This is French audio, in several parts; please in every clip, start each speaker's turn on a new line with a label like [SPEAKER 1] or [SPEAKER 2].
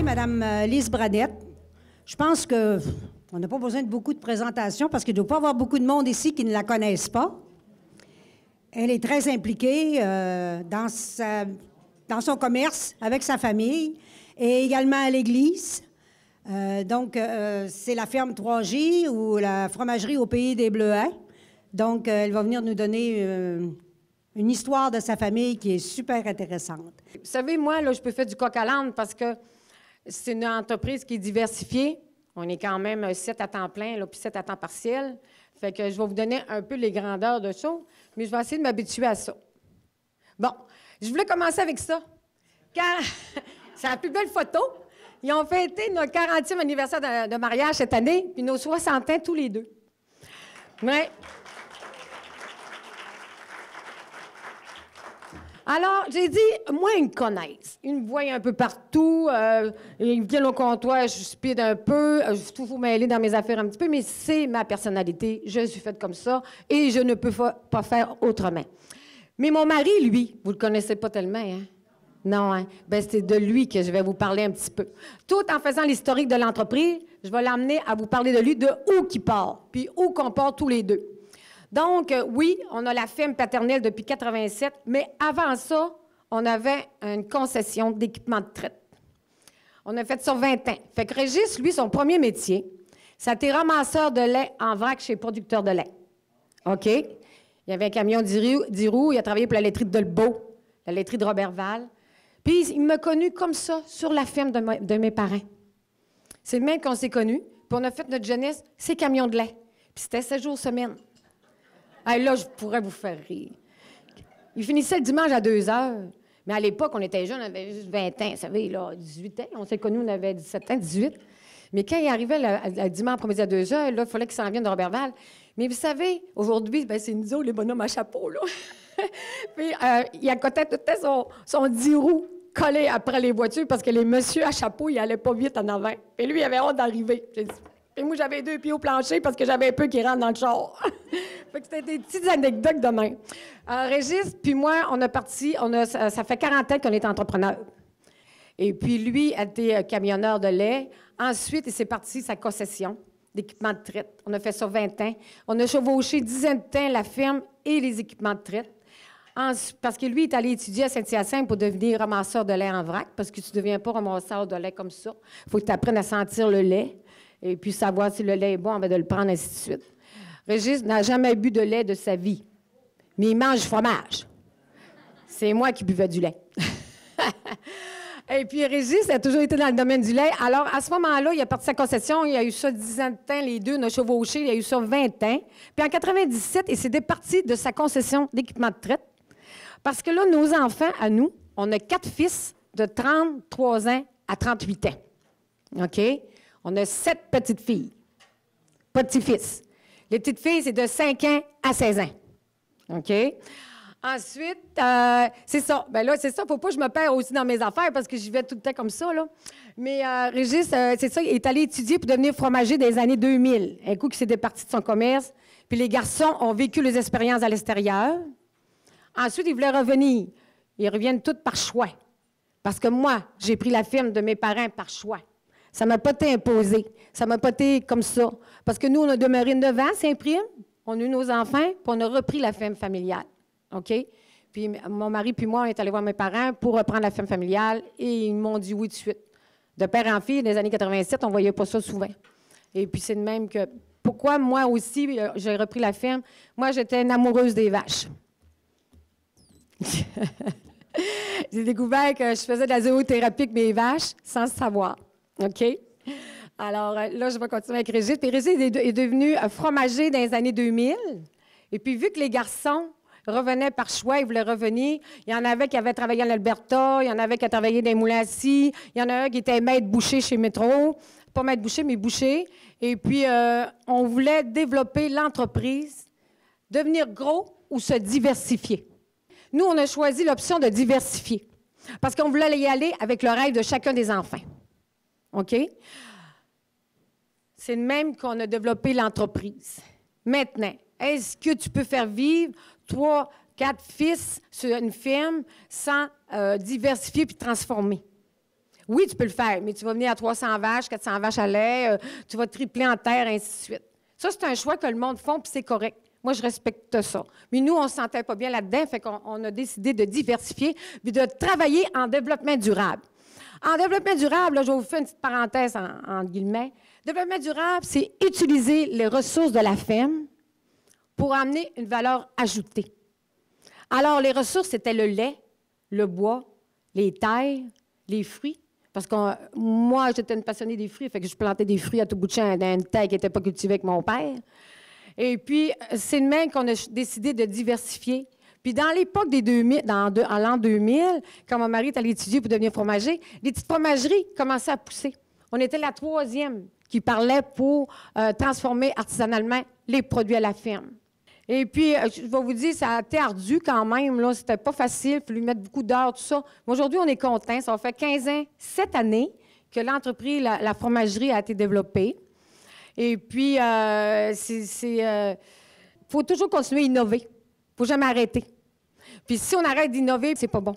[SPEAKER 1] Madame Lise Bradette. Je pense qu'on n'a pas besoin de beaucoup de présentations parce qu'il ne doit pas y avoir beaucoup de monde ici qui ne la connaissent pas. Elle est très impliquée dans son commerce avec sa famille et également à l'Église. Donc, c'est la ferme 3J ou la fromagerie au Pays des Bleuets. Donc, elle va venir nous donner une histoire de sa famille qui est super intéressante.
[SPEAKER 2] Vous savez, moi, là, je peux faire du coq à l'âne parce que c'est une entreprise qui est diversifiée. On est quand même 7 à temps plein, là, puis 7 à temps partiel. Fait que je vais vous donner un peu les grandeurs de ça, mais je vais essayer de m'habituer à ça. Bon, je voulais commencer avec ça. C'est la plus belle photo. Ils ont fêté notre 40e anniversaire de mariage cette année, puis nos 60 ans tous les deux. Ouais. Alors, j'ai dit, moi, ils me connaissent. Ils me voient un peu partout. Ils viennent au comptoir, je speed un peu. Je suis toujours mêlée dans mes affaires un petit peu, mais c'est ma personnalité. Je suis faite comme ça et je ne peux pas faire autrement. Mais mon mari, lui, vous le connaissez pas tellement, hein? Non, hein? Bien, c'est de lui que je vais vous parler un petit peu. Tout en faisant l'historique de l'entreprise, je vais l'amener à vous parler de lui, de où qu'il part, puis où qu'on part tous les deux. Donc, oui, on a la ferme paternelle depuis 87, mais avant ça, on avait une concession d'équipement de traite. On a fait ça 20 ans. Fait que Régis, lui, son premier métier, ça a été ramasseur de lait en vrac chez producteur de lait. OK? Il y avait un camion d'Iroux, il a travaillé pour la laiterie de Delbeau, la laiterie de Robertval. Puis, il m'a connu comme ça, sur la ferme de mes parents. C'est le même qu'on s'est connus. Puis, on a fait notre jeunesse, ces camions de lait. Puis, c'était 7 jours semaine. Hey, là, je pourrais vous faire rire. Il finissait le dimanche à 2 heures. Mais à l'époque, on était jeunes, on avait juste 20 ans, vous savez, là, 18 ans. On s'est connus, on avait 17 ans, 18. Mais quand il arrivait le dimanche après-midi à 2 heures, là, il fallait qu'il s'en vienne de Robertval. Mais vous savez, aujourd'hui, ben, c'est nous autres, les bonhommes à chapeau, là. Puis, il accotait tout le temps son 10 roues collé après les voitures parce que les messieurs à chapeau, ils n'allaient pas vite en avant. Puis lui, il avait hâte d'arriver. Puis moi, j'avais 2 pieds au plancher parce que j'avais un peu qui rentre dans le char. Fait que c'était des petites anecdotes de même. Régis, puis moi, on a parti, ça fait 40 ans qu'on est entrepreneur. Et puis lui a été camionneur de lait. Ensuite, il s'est parti sa concession d'équipement de traite. On a fait ça 20 ans. On a chevauché 10 ans de temps la ferme et les équipements de traite. Parce que lui est allé étudier à Saint-Hyacinthe pour devenir ramasseur de lait en vrac, parce que tu ne deviens pas ramasseur de lait comme ça. Il faut que tu apprennes à sentir le lait et puis savoir si le lait est bon avant de le prendre, ainsi de suite. Régis n'a jamais bu de lait de sa vie, mais il mange du fromage. C'est moi qui buvais du lait. Et puis Régis a toujours été dans le domaine du lait. Alors, à ce moment-là, il a parti sa concession, il a eu ça 10 ans de temps, les deux, on a chevauché, il a eu ça 20 ans. Puis en 97, il s'est départi de sa concession d'équipement de traite. Parce que là, nos enfants, à nous, on a 4 fils de 33 ans à 38 ans. OK? On a 7 petites filles. Pas de petits-fils. Les petites filles, c'est de 5 ans à 16 ans. OK? Ensuite, c'est ça. Bien là, c'est ça. Faut pas que je me perds aussi dans mes affaires parce que j'y vais tout le temps comme ça, là. Mais Régis, c'est ça, il est allé étudier pour devenir fromager des années 2000. Un coup qu'il s'est départi de son commerce. Puis les garçons ont vécu les expériences à l'extérieur. Ensuite, ils voulaient revenir. Ils reviennent tous par choix. Parce que moi, j'ai pris la firme de mes parents par choix. Ça ne m'a pas été imposé. Ça ne m'a pas été comme ça. Parce que nous, on a demeuré 9 ans à Saint-Prime. On a eu nos enfants, puis on a repris la ferme familiale. OK? Puis mon mari puis moi, on est allés voir mes parents pour reprendre la ferme familiale et ils m'ont dit oui tout de suite. De père en fille, dans les années 87, on ne voyait pas ça souvent. Et puis c'est de même que... Pourquoi moi aussi, j'ai repris la ferme? Moi, j'étais une amoureuse des vaches. J'ai découvert que je faisais de la zoothérapie avec mes vaches sans le savoir. OK? Alors là, je vais continuer avec Régis. Puis Régis est devenu fromager dans les années 2000. Et puis, vu que les garçons revenaient par choix, ils voulaient revenir, il y en avait qui avaient travaillé en Alberta, il y en avait qui avaient travaillé dans les moulins à scie, il y en a un qui était maître boucher chez Métro, pas maître boucher, mais boucher. Et puis, on voulait développer l'entreprise, devenir gros ou se diversifier. Nous, on a choisi l'option de diversifier. Parce qu'on voulait y aller avec le rêve de chacun des enfants. OK? C'est le même qu'on a développé l'entreprise. Maintenant, est-ce que tu peux faire vivre 3, 4 fils sur une ferme sans diversifier puis transformer? Oui, tu peux le faire, mais tu vas venir à 300 vaches, 400 vaches à lait, tu vas tripler en terre, ainsi de suite. Ça, c'est un choix que le monde fait, puis c'est correct. Moi, je respecte ça. Mais nous, on ne se sentait pas bien là-dedans, fait qu'on a décidé de diversifier puis de travailler en développement durable. En développement durable, là, je vais vous faire une petite parenthèse en guillemets. Développement durable, c'est utiliser les ressources de la ferme pour amener une valeur ajoutée. Alors, les ressources, c'était le lait, le bois, les terres, les fruits. Parce que moi, j'étais une passionnée des fruits, fait que je plantais des fruits à tout bout de champ dans une terre qui n'était pas cultivée avec mon père. Et puis, c'est de même qu'on a décidé de diversifier. Puis, dans l'époque des 2000, en l'an 2000, quand mon mari est allé étudier pour devenir fromager, les petites fromageries commençaient à pousser. On était la 3e qui parlait pour transformer artisanalement les produits à la ferme. Et puis, je vais vous dire, ça a été ardu quand même, là. C'était pas facile, il fallait mettre beaucoup d'heures, tout ça. Mais aujourd'hui, on est content. Ça fait 15 ans, cette année, que l'entreprise, la fromagerie a été développée. Et puis, faut toujours continuer à innover. Il ne faut jamais arrêter. Puis si on arrête d'innover, c'est pas bon.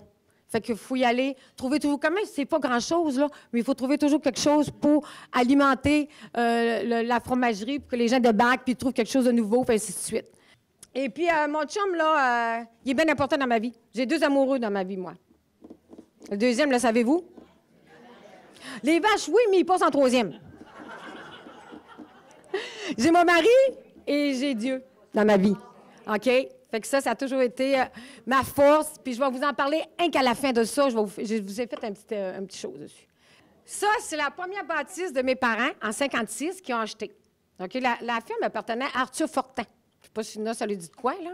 [SPEAKER 2] Fait qu'il faut y aller, trouver toujours, quand même, c'est pas grand-chose, là, mais il faut trouver toujours quelque chose pour alimenter la fromagerie, pour que les gens débarquent, puis trouvent quelque chose de nouveau, puis ainsi de suite. Et puis, mon chum, là, il est bien important dans ma vie. J'ai 2 amoureux dans ma vie, moi. Le deuxième, le savez-vous? Les vaches, oui, mais ils passent en 3e. J'ai mon mari et j'ai Dieu dans ma vie. OK? Fait que ça a toujours été ma force. Puis je vais vous en parler un qu'à la fin de ça. Je vous ai fait un petit chose dessus. Ça, c'est la première bâtisse de mes parents en 1956 qui ont acheté. OK? La ferme appartenait à Arthur Fortin. Je ne sais pas si ça lui dit de quoi, là.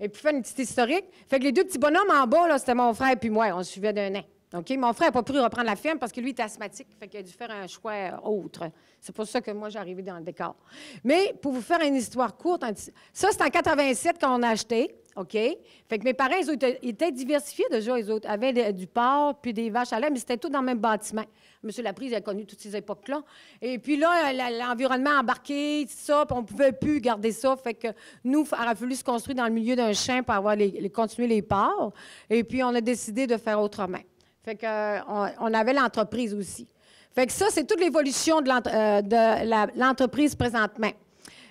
[SPEAKER 2] Et puis, faire une petite historique. Fait que les 2 petits bonhommes en bas, là, c'était mon frère et puis moi. On se suivait d'un an. OK? Mon frère n'a pas pu reprendre la ferme parce que lui était asthmatique. Fait qu'il a dû faire un choix autre. C'est pour ça que moi, j'ai arrivé dans le décor. Mais pour vous faire une histoire courte, ça, c'est en 87 quand on a acheté. OK? Fait que mes parents, ils étaient diversifiés déjà. Ils autres avaient du porc puis des vaches à lait, mais c'était tout dans le même bâtiment. Monsieur Laprise, il a connu toutes ces époques-là. Et puis là, l'environnement embarqué, tout ça, puis on ne pouvait plus garder ça. Fait que nous, il a fallu se construire dans le milieu d'un champ pour avoir continuer les porcs. Et puis, on a décidé de faire autrement. Fait qu'on avait l'entreprise aussi. Fait que ça, c'est toute l'évolution de l'entreprise présentement.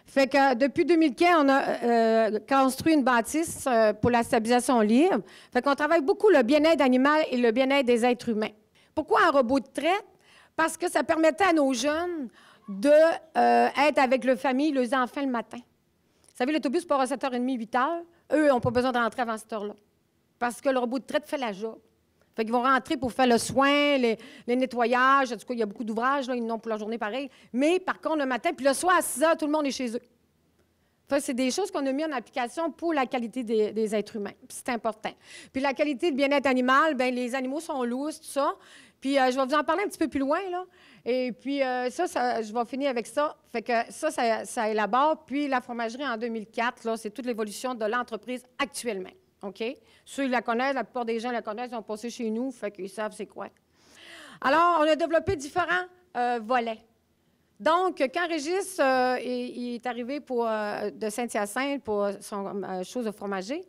[SPEAKER 2] Fait que depuis 2015, on a construit une bâtisse pour la stabilisation libre. Fait qu'on travaille beaucoup le bien-être animal et le bien-être des êtres humains. Pourquoi un robot de traite? Parce que ça permettait à nos jeunes d'être avec leur famille, leurs enfants le matin. Vous savez, l'autobus part à 7h30, 8h. Eux n'ont pas besoin de rentrer avant cette heure-là. Parce que le robot de traite fait la job. Fait qu'ils vont rentrer pour faire le soin, les nettoyages. En tout cas, il y a beaucoup d'ouvrages, là, ils n'ont pour la journée pareil. Mais par contre, le matin, puis le soir, à 6 heures, tout le monde est chez eux. Fait que c'est des choses qu'on a mis en application pour la qualité des êtres humains. Puis c'est important. Puis la qualité de bien-être animal, bien, les animaux sont lousses, tout ça. Puis je vais vous en parler un petit peu plus loin, là. Et puis ça, je vais finir avec ça. Fait que ça élabore. Puis la fromagerie, en 2004, là, c'est toute l'évolution de l'entreprise actuellement. OK? Ceux qui la connaissent, la plupart des gens la connaissent, ils ont passé chez nous, fait qu'ils savent c'est quoi. Alors, on a développé différents volets. Donc, quand Régis il est arrivé de Saint-Hyacinthe pour son chose de fromager,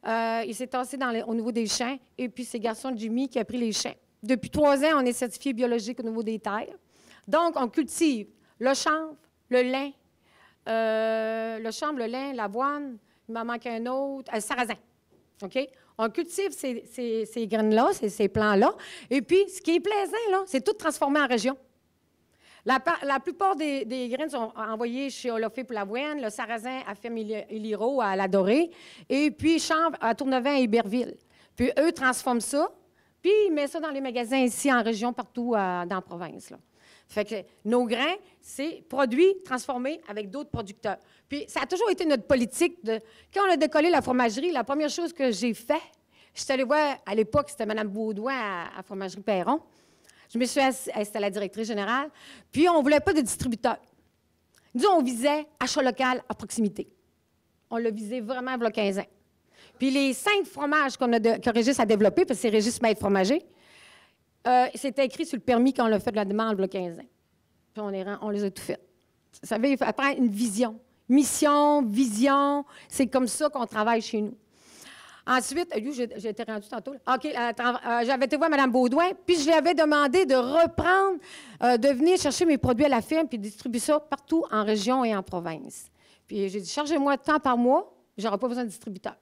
[SPEAKER 2] il s'est tassé au niveau des champs, et puis c'est garçon Jimmy qui a pris les champs. Depuis 3 ans, on est certifié biologique au niveau des terres. Donc, on cultive le chanvre, le lin, le lin, l'avoine, il m'en manque un autre, le sarrasin. OK? On cultive ces graines-là, ces plants-là. Et puis, ce qui est plaisant, là, c'est tout transformé en région. La plupart des graines sont envoyées chez Olofé pour l'avoine, le sarrasin à Ferme Iliro à La Dorée, et puis chanvre à Tournevain à Iberville. Puis, eux transforment ça, puis ils mettent ça dans les magasins ici, en région, partout dans la province, là. Fait que nos grains, c'est produits transformés avec d'autres producteurs. Puis ça a toujours été notre politique. Quand on a décollé la fromagerie, la première chose que j'ai fait, je suis allée voir, à l'époque, c'était Mme Baudouin à Fromagerie Perron. Je me suis assise à la directrice générale. Puis on ne voulait pas de distributeur. Nous, on visait achat local à proximité. On l'a visé vraiment il y a 15 ans. Puis les 5 fromages que Régis a développés, parce que c'est Régis maître fromager, c'était écrit sur le permis quand on l'a fait de la demande il y a 15 ans. Puis on les a tout faits. Vous savez, il faut apprendre une vision. Mission, vision, c'est comme ça qu'on travaille chez nous. Ensuite, j'ai été rendue tantôt. OK, j'avais été voir Mme Baudouin, puis je lui avais demandé de reprendre, de venir chercher mes produits à la ferme, puis de distribuer ça partout en région et en province. Puis j'ai dit, chargez-moi tant par mois, j'aurai pas besoin de distributeur.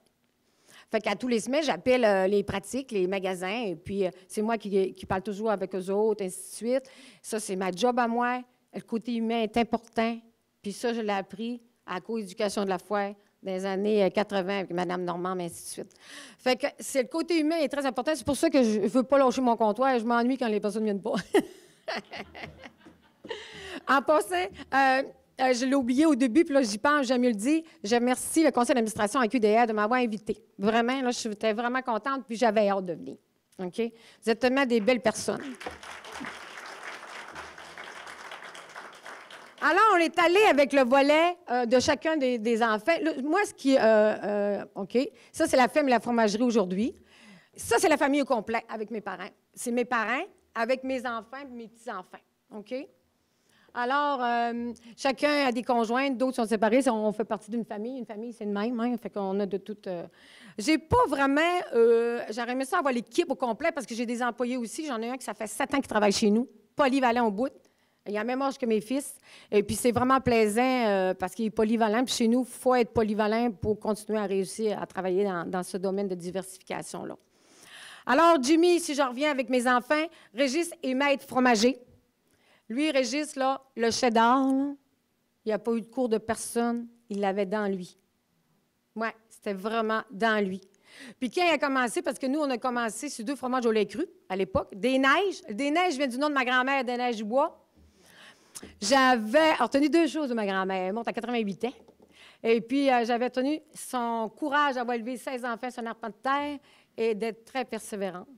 [SPEAKER 2] Fait qu'à tous les semaines, j'appelle les pratiques, les magasins, et puis c'est moi qui parle toujours avec eux autres, ainsi de suite. Ça, c'est ma job à moi. Le côté humain est important. Puis ça, je l'ai appris à la coéducation de la foi dans les années 80 avec Mme Normand, ainsi de suite. Fait que le côté humain est très important. C'est pour ça que je ne veux pas lâcher mon comptoir. Je m'ennuie quand les personnes ne viennent pas. En passant, je l'ai oublié au début, puis là, j'y pense, j'aime mieux le dire. Je remercie le conseil d'administration à QDR de m'avoir invité. Vraiment, là, j'étais vraiment contente, puis j'avais hâte de venir. OK? Vous êtes tellement des belles personnes. Alors, on est allé avec le volet de chacun des enfants. Moi, ce qui... OK. Ça, c'est la ferme et la fromagerie aujourd'hui. Ça, c'est la famille au complet avec mes parents. C'est mes parents avec mes enfants et mes petits-enfants. OK? Alors, chacun a des conjointes, d'autres sont séparés. On fait partie d'une famille. Une famille, c'est le même. Hein? Fait qu'on a de toutes... J'ai pas vraiment... J'aurais aimé ça avoir l'équipe au complet parce que j'ai des employés aussi. J'en ai un qui ça fait 7 ans qu'il travaille chez nous. Polyvalent au bout. Il a le même âge que mes fils. Et puis, c'est vraiment plaisant parce qu'il est polyvalent. Puis chez nous, il faut être polyvalent pour continuer à réussir à travailler dans ce domaine de diversification-là. Alors, Jimmy, si je reviens avec mes enfants, Régis est maître fromager. Lui, Régis, là, le cheddar, là, il n'a pas eu de cours de personne. Il l'avait dans lui. Oui, c'était vraiment dans lui. Puis quand il a commencé, parce que nous, on a commencé sur 2 fromages au lait cru à l'époque, des neiges. Des neiges vient du nom de ma grand-mère, des neiges du bois. J'avais retenu 2 choses de ma grand-mère. Elle monte à 88 ans. Et puis, j'avais retenu son courage d'avoir élevé 16 enfants sur un arpent de terre et d'être très persévérante.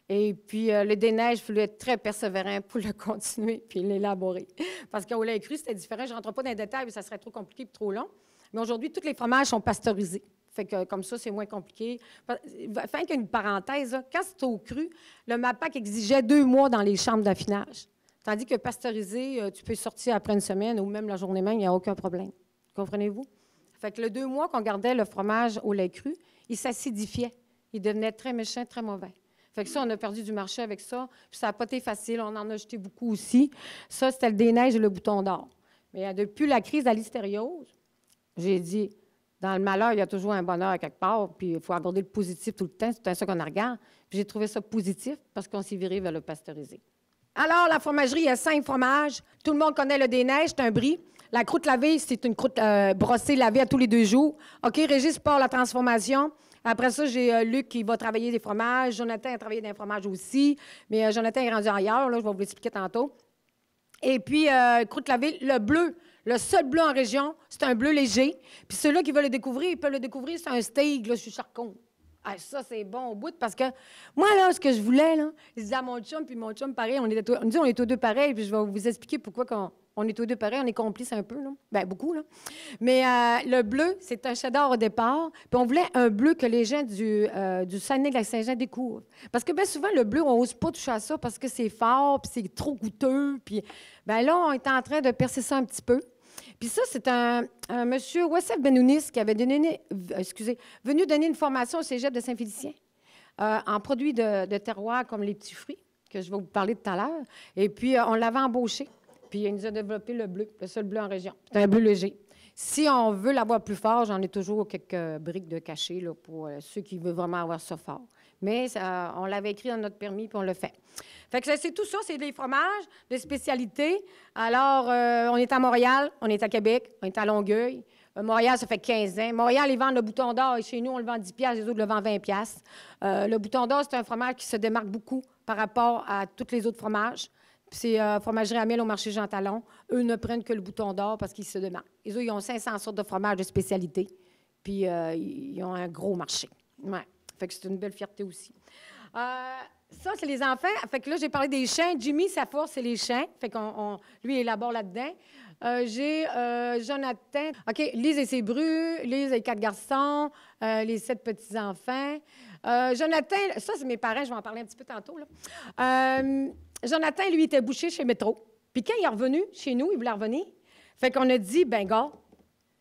[SPEAKER 2] Et puis, le déneige, il fallait être très persévérant pour le continuer puis l'élaborer. Parce qu'au lait cru, c'était différent. Je ne rentre pas dans les détails, ça serait trop compliqué et trop long. Mais aujourd'hui, tous les fromages sont pasteurisés. Fait que comme ça, c'est moins compliqué. Enfin, qu'une parenthèse, là, quand c'est au cru, le MAPAC exigeait 2 mois dans les chambres d'affinage. Tandis que pasteurisé, tu peux sortir après une semaine ou même la journée même, il n'y a aucun problème. Comprenez-vous? Fait que le 2 mois qu'on gardait le fromage au lait cru, il s'acidifiait. Il devenait très méchant, très mauvais. Fait que ça, on a perdu du marché avec ça. Puis ça n'a pas été facile. On en a jeté beaucoup aussi. Ça, c'était le déneige et le bouton d'or. Mais depuis la crise de la listériose, j'ai dit, dans le malheur, il y a toujours un bonheur à quelque part. Puis il faut aborder le positif tout le temps. C'est ça qu'on regarde. Puis j'ai trouvé ça positif parce qu'on s'est viré vers le pasteurisé. Alors, la fromagerie, il y a 5 fromages. Tout le monde connaît le déneige, c'est un brie. La croûte lavée, c'est une croûte brossée, lavée à tous les 2 jours. OK, Régis part la transformation. Après ça, j'ai Luc qui va travailler des fromages. Jonathan a travaillé des fromages aussi. Mais Jonathan est rendu ailleurs, là, je vais vous l'expliquer tantôt. Et puis, croûte lavée, le bleu. Le seul bleu en région, c'est un bleu léger. Puis ceux-là qui veulent le découvrir, ils peuvent le découvrir, c'est un steak, là, je suis charcon. Ah, ça, c'est bon au bout, parce que moi, là, ce que je voulais, là, je disais à mon chum, puis mon chum, pareil, on est tous 2 pareils, puis je vais vous expliquer pourquoi on est tous 2 pareils, on est complices un peu, là. Bien, beaucoup, là. Mais le bleu, c'est un cheddar au départ, puis on voulait un bleu que les gens du Saguenay-Lac-Saint-Jean découvrent. Parce que bien souvent, le bleu, on n'ose pas toucher à ça parce que c'est fort, puis c'est trop goûteux, puis bien là, on est en train de percer ça un petit peu. Puis ça, c'est un monsieur, Wassef Benounis, qui avait venu donner une formation au cégep de Saint-Félicien en produits de terroir comme les petits fruits, que je vais vous parler tout à l'heure. Et puis, on l'avait embauché. Puis, il nous a développé le bleu, le seul bleu en région. C'est un bleu léger. Si on veut l'avoir plus fort, j'en ai toujours quelques briques de cachet là, pour ceux qui veulent vraiment avoir ça fort. Mais on l'avait écrit dans notre permis, puis on le fait. Fait que c'est tout ça, c'est des fromages, des spécialités. Alors, on est à Montréal, on est à Québec, on est à Longueuil. Montréal, ça fait 15 ans. Montréal, ils vendent le bouton d'or, et chez nous, on le vend 10 $, les autres le vendent 20 $. Le bouton d'or, c'est un fromage qui se démarque beaucoup par rapport à tous les autres fromages. C'est Fromagerie Amel au marché Jean Talon. Eux ne prennent que le bouton d'or parce qu'ils se démarquent. Les autres, ils ont 500 sortes de fromages de spécialité, puis ils ont un gros marché. Ouais. Fait que c'est une belle fierté aussi. Ça, c'est les enfants. Fait que là, j'ai parlé des chiens. Jimmy, sa force, c'est les chiens. Fait lui, il élabore là-dedans. J'ai Jonathan. OK, Lise et ses brus. Lise et les 4 garçons. Les 7 petits-enfants. Jonathan, ça, c'est mes parents. Je vais en parler un petit peu tantôt, là. Jonathan, lui, était boucher chez Métro. Puis quand il est revenu chez nous, il voulait revenir. Fait qu'on a dit, ben gars,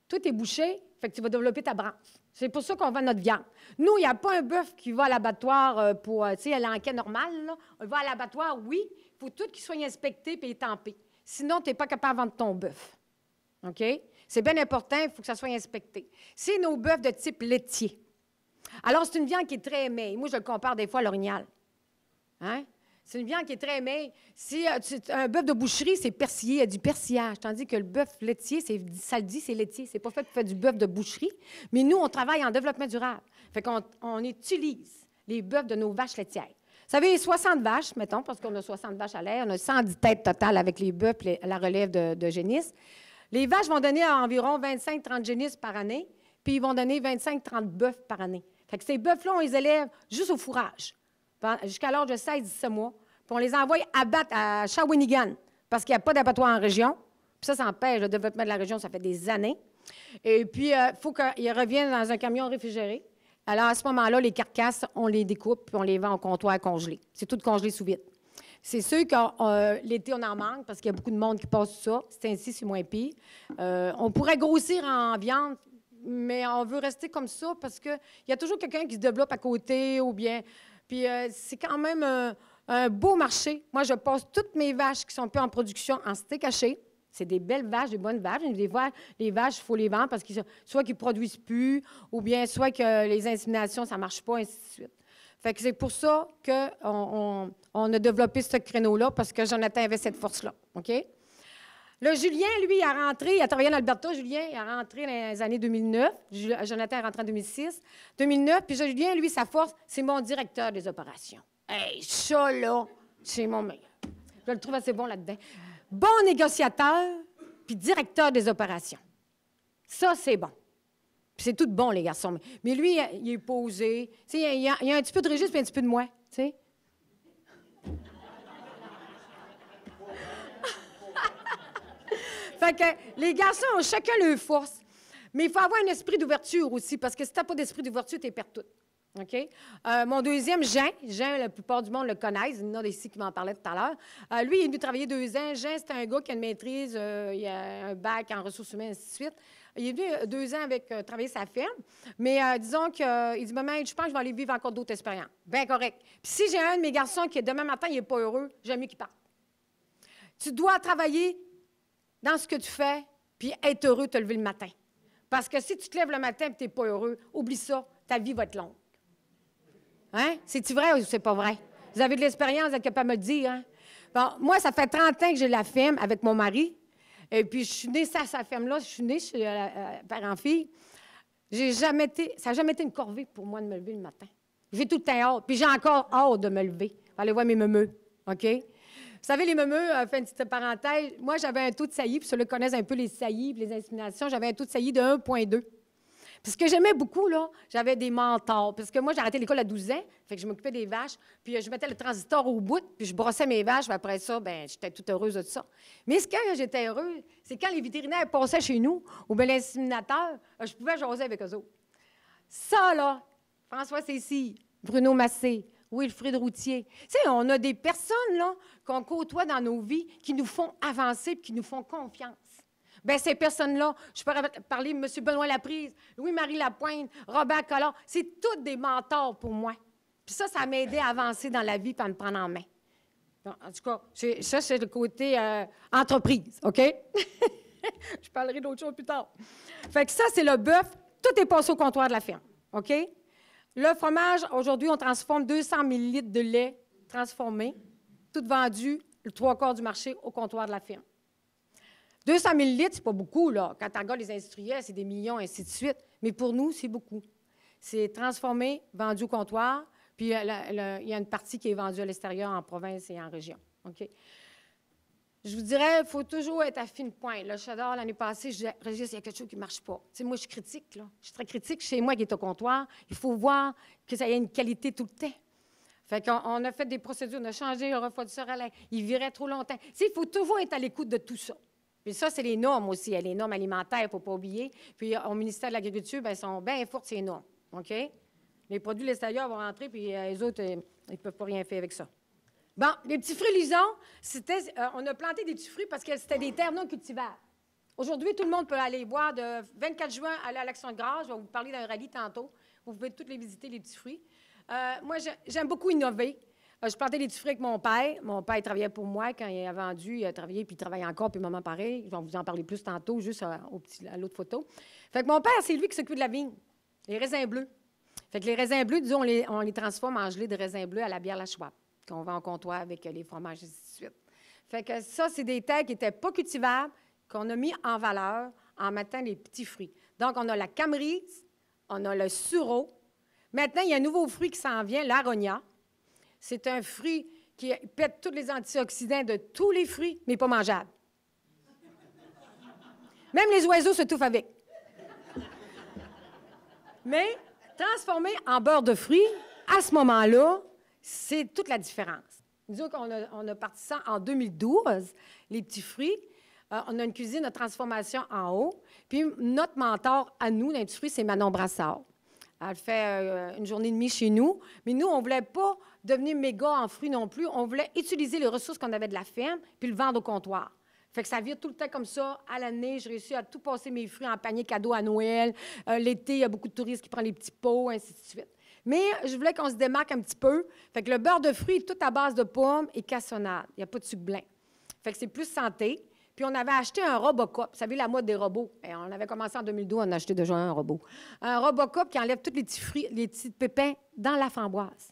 [SPEAKER 2] toi, t'es bouché, fait que tu vas développer ta branche. C'est pour ça qu'on vend notre viande. Nous, il n'y a pas un bœuf qui va à l'abattoir pour, tu sais, à l'enquête normale, là. On va à l'abattoir, oui, il faut tout qu'il soit inspecté et étampé. Sinon, tu n'es pas capable de vendre ton bœuf. OK? C'est bien important, il faut que ça soit inspecté. C'est nos bœufs de type laitier. Alors, c'est une viande qui est très aimée. Moi, je le compare des fois à l'orignal. Hein? C'est une viande qui est très aimée. Si un bœuf de boucherie, c'est persillé, il y a du persillage. Tandis que le bœuf laitier, ça le dit, c'est laitier. C'est pas fait pour faire du bœuf de boucherie. Mais nous, on travaille en développement durable. Fait qu'on utilise les bœufs de nos vaches laitières. Vous savez, 60 vaches, mettons, parce qu'on a 60 vaches à l'air, on a 110 têtes totales avec les bœufs et la relève de génisses. Les vaches vont donner environ 25-30 génisses par année, puis ils vont donner 25-30 bœufs par année. Fait que ces bœufs-là, on les élève juste au fourrage, jusqu'à l'âge de 16-17 mois. Puis on les envoie abattre à Shawinigan, parce qu'il n'y a pas d'abattoir en région. Puis ça empêche le développement de la région, ça fait des années. Et puis, il faut qu'ils reviennent dans un camion réfrigéré. Alors, à ce moment-là, les carcasses, on les découpe puis on les vend au comptoir congelé. C'est tout congelé sous vide. C'est sûr que l'été, on en manque parce qu'il y a beaucoup de monde qui passe ça. C'est ainsi, c'est moins pire. On pourrait grossir en viande, mais on veut rester comme ça parce qu'il y a toujours quelqu'un qui se développe à côté ou bien... Puis c'est quand même un beau marché. Moi, je passe toutes mes vaches qui sont peu en production en steak haché. C'est des belles vaches, des bonnes vaches. Des fois, les vaches, il faut les vendre parce que soit qu'ils ne produisent plus, ou bien soit que les inséminations, ça ne marche pas, ainsi de suite. Fait que c'est pour ça qu'on a développé ce créneau-là, parce que Jonathan avait cette force-là. OK? Là, Julien, lui, il a travaillé en Alberta. Julien, il a rentré dans les années 2009. Jonathan est rentré en 2006. 2009, puis Julien, lui, sa force, c'est mon directeur des opérations. Hey, ça, là, c'est mon meilleur. Je le trouve assez bon là-dedans. Bon négociateur, puis directeur des opérations. Ça, c'est bon. Puis c'est tout bon, les garçons. Mais lui, il est posé. Tu sais, il y a un petit peu de Régis puis un petit peu de moi, tu sais. Fait que les garçons ont chacun leur force. Mais il faut avoir un esprit d'ouverture aussi, parce que si tu n'as pas d'esprit d'ouverture, tu perds tout. OK? Mon deuxième, Jean, la plupart du monde le connaissent. Il y en a ici qui m'en parlait tout à l'heure. Lui, il est venu travailler 2 ans. Jean, c'est un gars qui a une maîtrise, il a un bac en ressources humaines, ainsi de suite. Il est venu 2 ans avec travailler sa ferme. Mais disons qu'il dit, maman, je pense que je vais aller vivre encore d'autres expériences. Bien correct. Puis si j'ai un de mes garçons qui, demain matin, il n'est pas heureux, j'aime mieux qu'il parte. Tu dois travailler dans ce que tu fais, puis être heureux de te lever le matin. Parce que si tu te lèves le matin et tu n'es pas heureux, oublie ça, ta vie va être longue. Hein? C'est-tu vrai ou c'est pas vrai? Vous avez de l'expérience, vous êtes capable de me le dire. Hein? Bon, moi, ça fait 30 ans que j'ai la ferme avec mon mari. Et puis, je suis née à sa ferme-là. Je suis née chez père-en-fille. Ça n'a jamais été une corvée pour moi de me lever le matin. J'ai tout le temps hâte. Puis j'ai encore hâte de me lever. Aller voir mes meumeux. OK? Vous savez, les meumeux, fait une petite parenthèse, moi, j'avais un taux de saillie, puis ceux-là connaissent un peu les saillies et les inséminations, j'avais un taux de saillie de 1,2. Puis ce que j'aimais beaucoup, là, j'avais des mentors. Parce que moi, j'ai arrêté l'école à 12 ans, fait que je m'occupais des vaches, puis je mettais le transistor au bout, puis je brossais mes vaches, puis après ça, bien, j'étais toute heureuse de ça. Mais ce que j'étais heureuse, c'est quand les vétérinaires passaient chez nous, ou bien l'inséminateur, je pouvais jaser avec eux autres. Ça, là, François Cécile, Bruno Massé, Wilfrid Routier. Tu sais, on a des personnes, là, qu'on côtoie dans nos vies, qui nous font avancer, puis qui nous font confiance. Bien, ces personnes-là, je peux parler de M. Benoît Laprise, Louis-Marie Lapointe, Robert Collard, c'est tous des mentors pour moi. Puis ça m'a aidé à avancer dans la vie et à me prendre en main. Bon, en tout cas, ça, c'est le côté entreprise, OK? Je parlerai d'autres choses plus tard. Fait que ça, c'est le bœuf. Tout est passé au comptoir de la ferme, OK? Le fromage, aujourd'hui, on transforme 200 ml de lait transformé, tout vendu, le 3/4 du marché au comptoir de la ferme. 200 ml, c'est pas beaucoup, là. Quand tu regardes les industriels, c'est des millions, ainsi de suite. Mais pour nous, c'est beaucoup. C'est transformé, vendu au comptoir, puis il y a une partie qui est vendue à l'extérieur, en province et en région. OK? Je vous dirais, il faut toujours être à fine pointe. Le Cheddar, l'année passée, je disais, Régis, il y a quelque chose qui ne marche pas. Tu sais, moi, je suis critique, là. Je suis très critique chez moi qui est au comptoir. Il faut voir que ça ait une qualité tout le temps. Fait qu'on a fait des procédures, on a changé le refroidisseur à l'air. Il virait trop longtemps. Tu sais, il faut toujours être à l'écoute de tout ça. Puis ça, c'est les normes aussi. Les normes alimentaires, il ne faut pas oublier. Puis au ministère de l'Agriculture, bien, ils sont bien forts, ces normes. OK? Les produits extérieurs vont rentrer, puis les autres, ils ne peuvent pas rien faire avec ça. Bon, les petits fruits lisons, on a planté des petits fruits parce que c'était des terres non cultivables. Aujourd'hui, tout le monde peut aller voir de 24 juin à l'Action de grâce. Je vais vous parler d'un rallye tantôt. Vous pouvez tous les visiter, les petits fruits. Moi, j'aime beaucoup innover. Je plantais des petits fruits avec mon père. Mon père, il travaillait pour moi. Quand il a vendu, il a travaillé, puis il travaille encore, puis maman pareil. Je vais vous en parler plus tantôt, juste à l'autre photo. Fait que mon père, c'est lui qui s'occupe de la vigne, les raisins bleus. Fait que les raisins bleus, disons, on les transforme en gelée de raisins bleus à la bière La Schwab, qu'on vend en comptoir avec les fromages, et ainsi de suite. Fait que ça, c'est des terres qui n'étaient pas cultivables, qu'on a mis en valeur en mettant les petits fruits. Donc, on a la camerise, on a le sureau. Maintenant, il y a un nouveau fruit qui s'en vient, l'aronia. C'est un fruit qui pète tous les antioxydants de tous les fruits, mais pas mangeable. Même les oiseaux se touffent avec. Mais transformé en beurre de fruits, à ce moment-là, c'est toute la différence. Disons qu'on a parti ça en 2012, les petits fruits. On a une cuisine de transformation en haut. Puis notre mentor à nous, dans les petits fruits, c'est Manon Brassard. Elle fait une journée et demie chez nous. Mais nous, on ne voulait pas devenir méga en fruits non plus. On voulait utiliser les ressources qu'on avait de la ferme puis le vendre au comptoir. Fait que ça vire tout le temps comme ça. À l'année, j'ai réussi à tout passer mes fruits en panier cadeau à Noël. L'été, il y a beaucoup de touristes qui prennent les petits pots, ainsi de suite. Mais je voulais qu'on se démarque un petit peu. Fait que le beurre de fruits est tout à base de pommes et cassonade. Il n'y a pas de sucre blanc. Fait que c'est plus santé. Puis on avait acheté un Robocop. Vous savez, la mode des robots. Et on avait commencé en 2012, on a acheté déjà un robot. Un Robocop qui enlève tous les petits fruits, les petits pépins dans la framboise.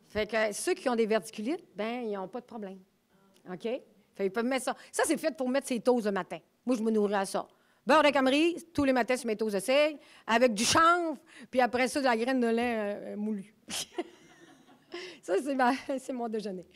[SPEAKER 2] Fait que ceux qui ont des verticulites, bien, ils n'ont pas de problème. OK? Fait qu'ils peuvent mettre ça. Ça, c'est fait pour mettre ses toasts le matin. Moi, je me nourris à ça. Beurre de camerise, tous les matins sur mes toasts de seigle, avec du chanvre, puis après ça, de la graine de lait moulue. Ça, c'est mon déjeuner.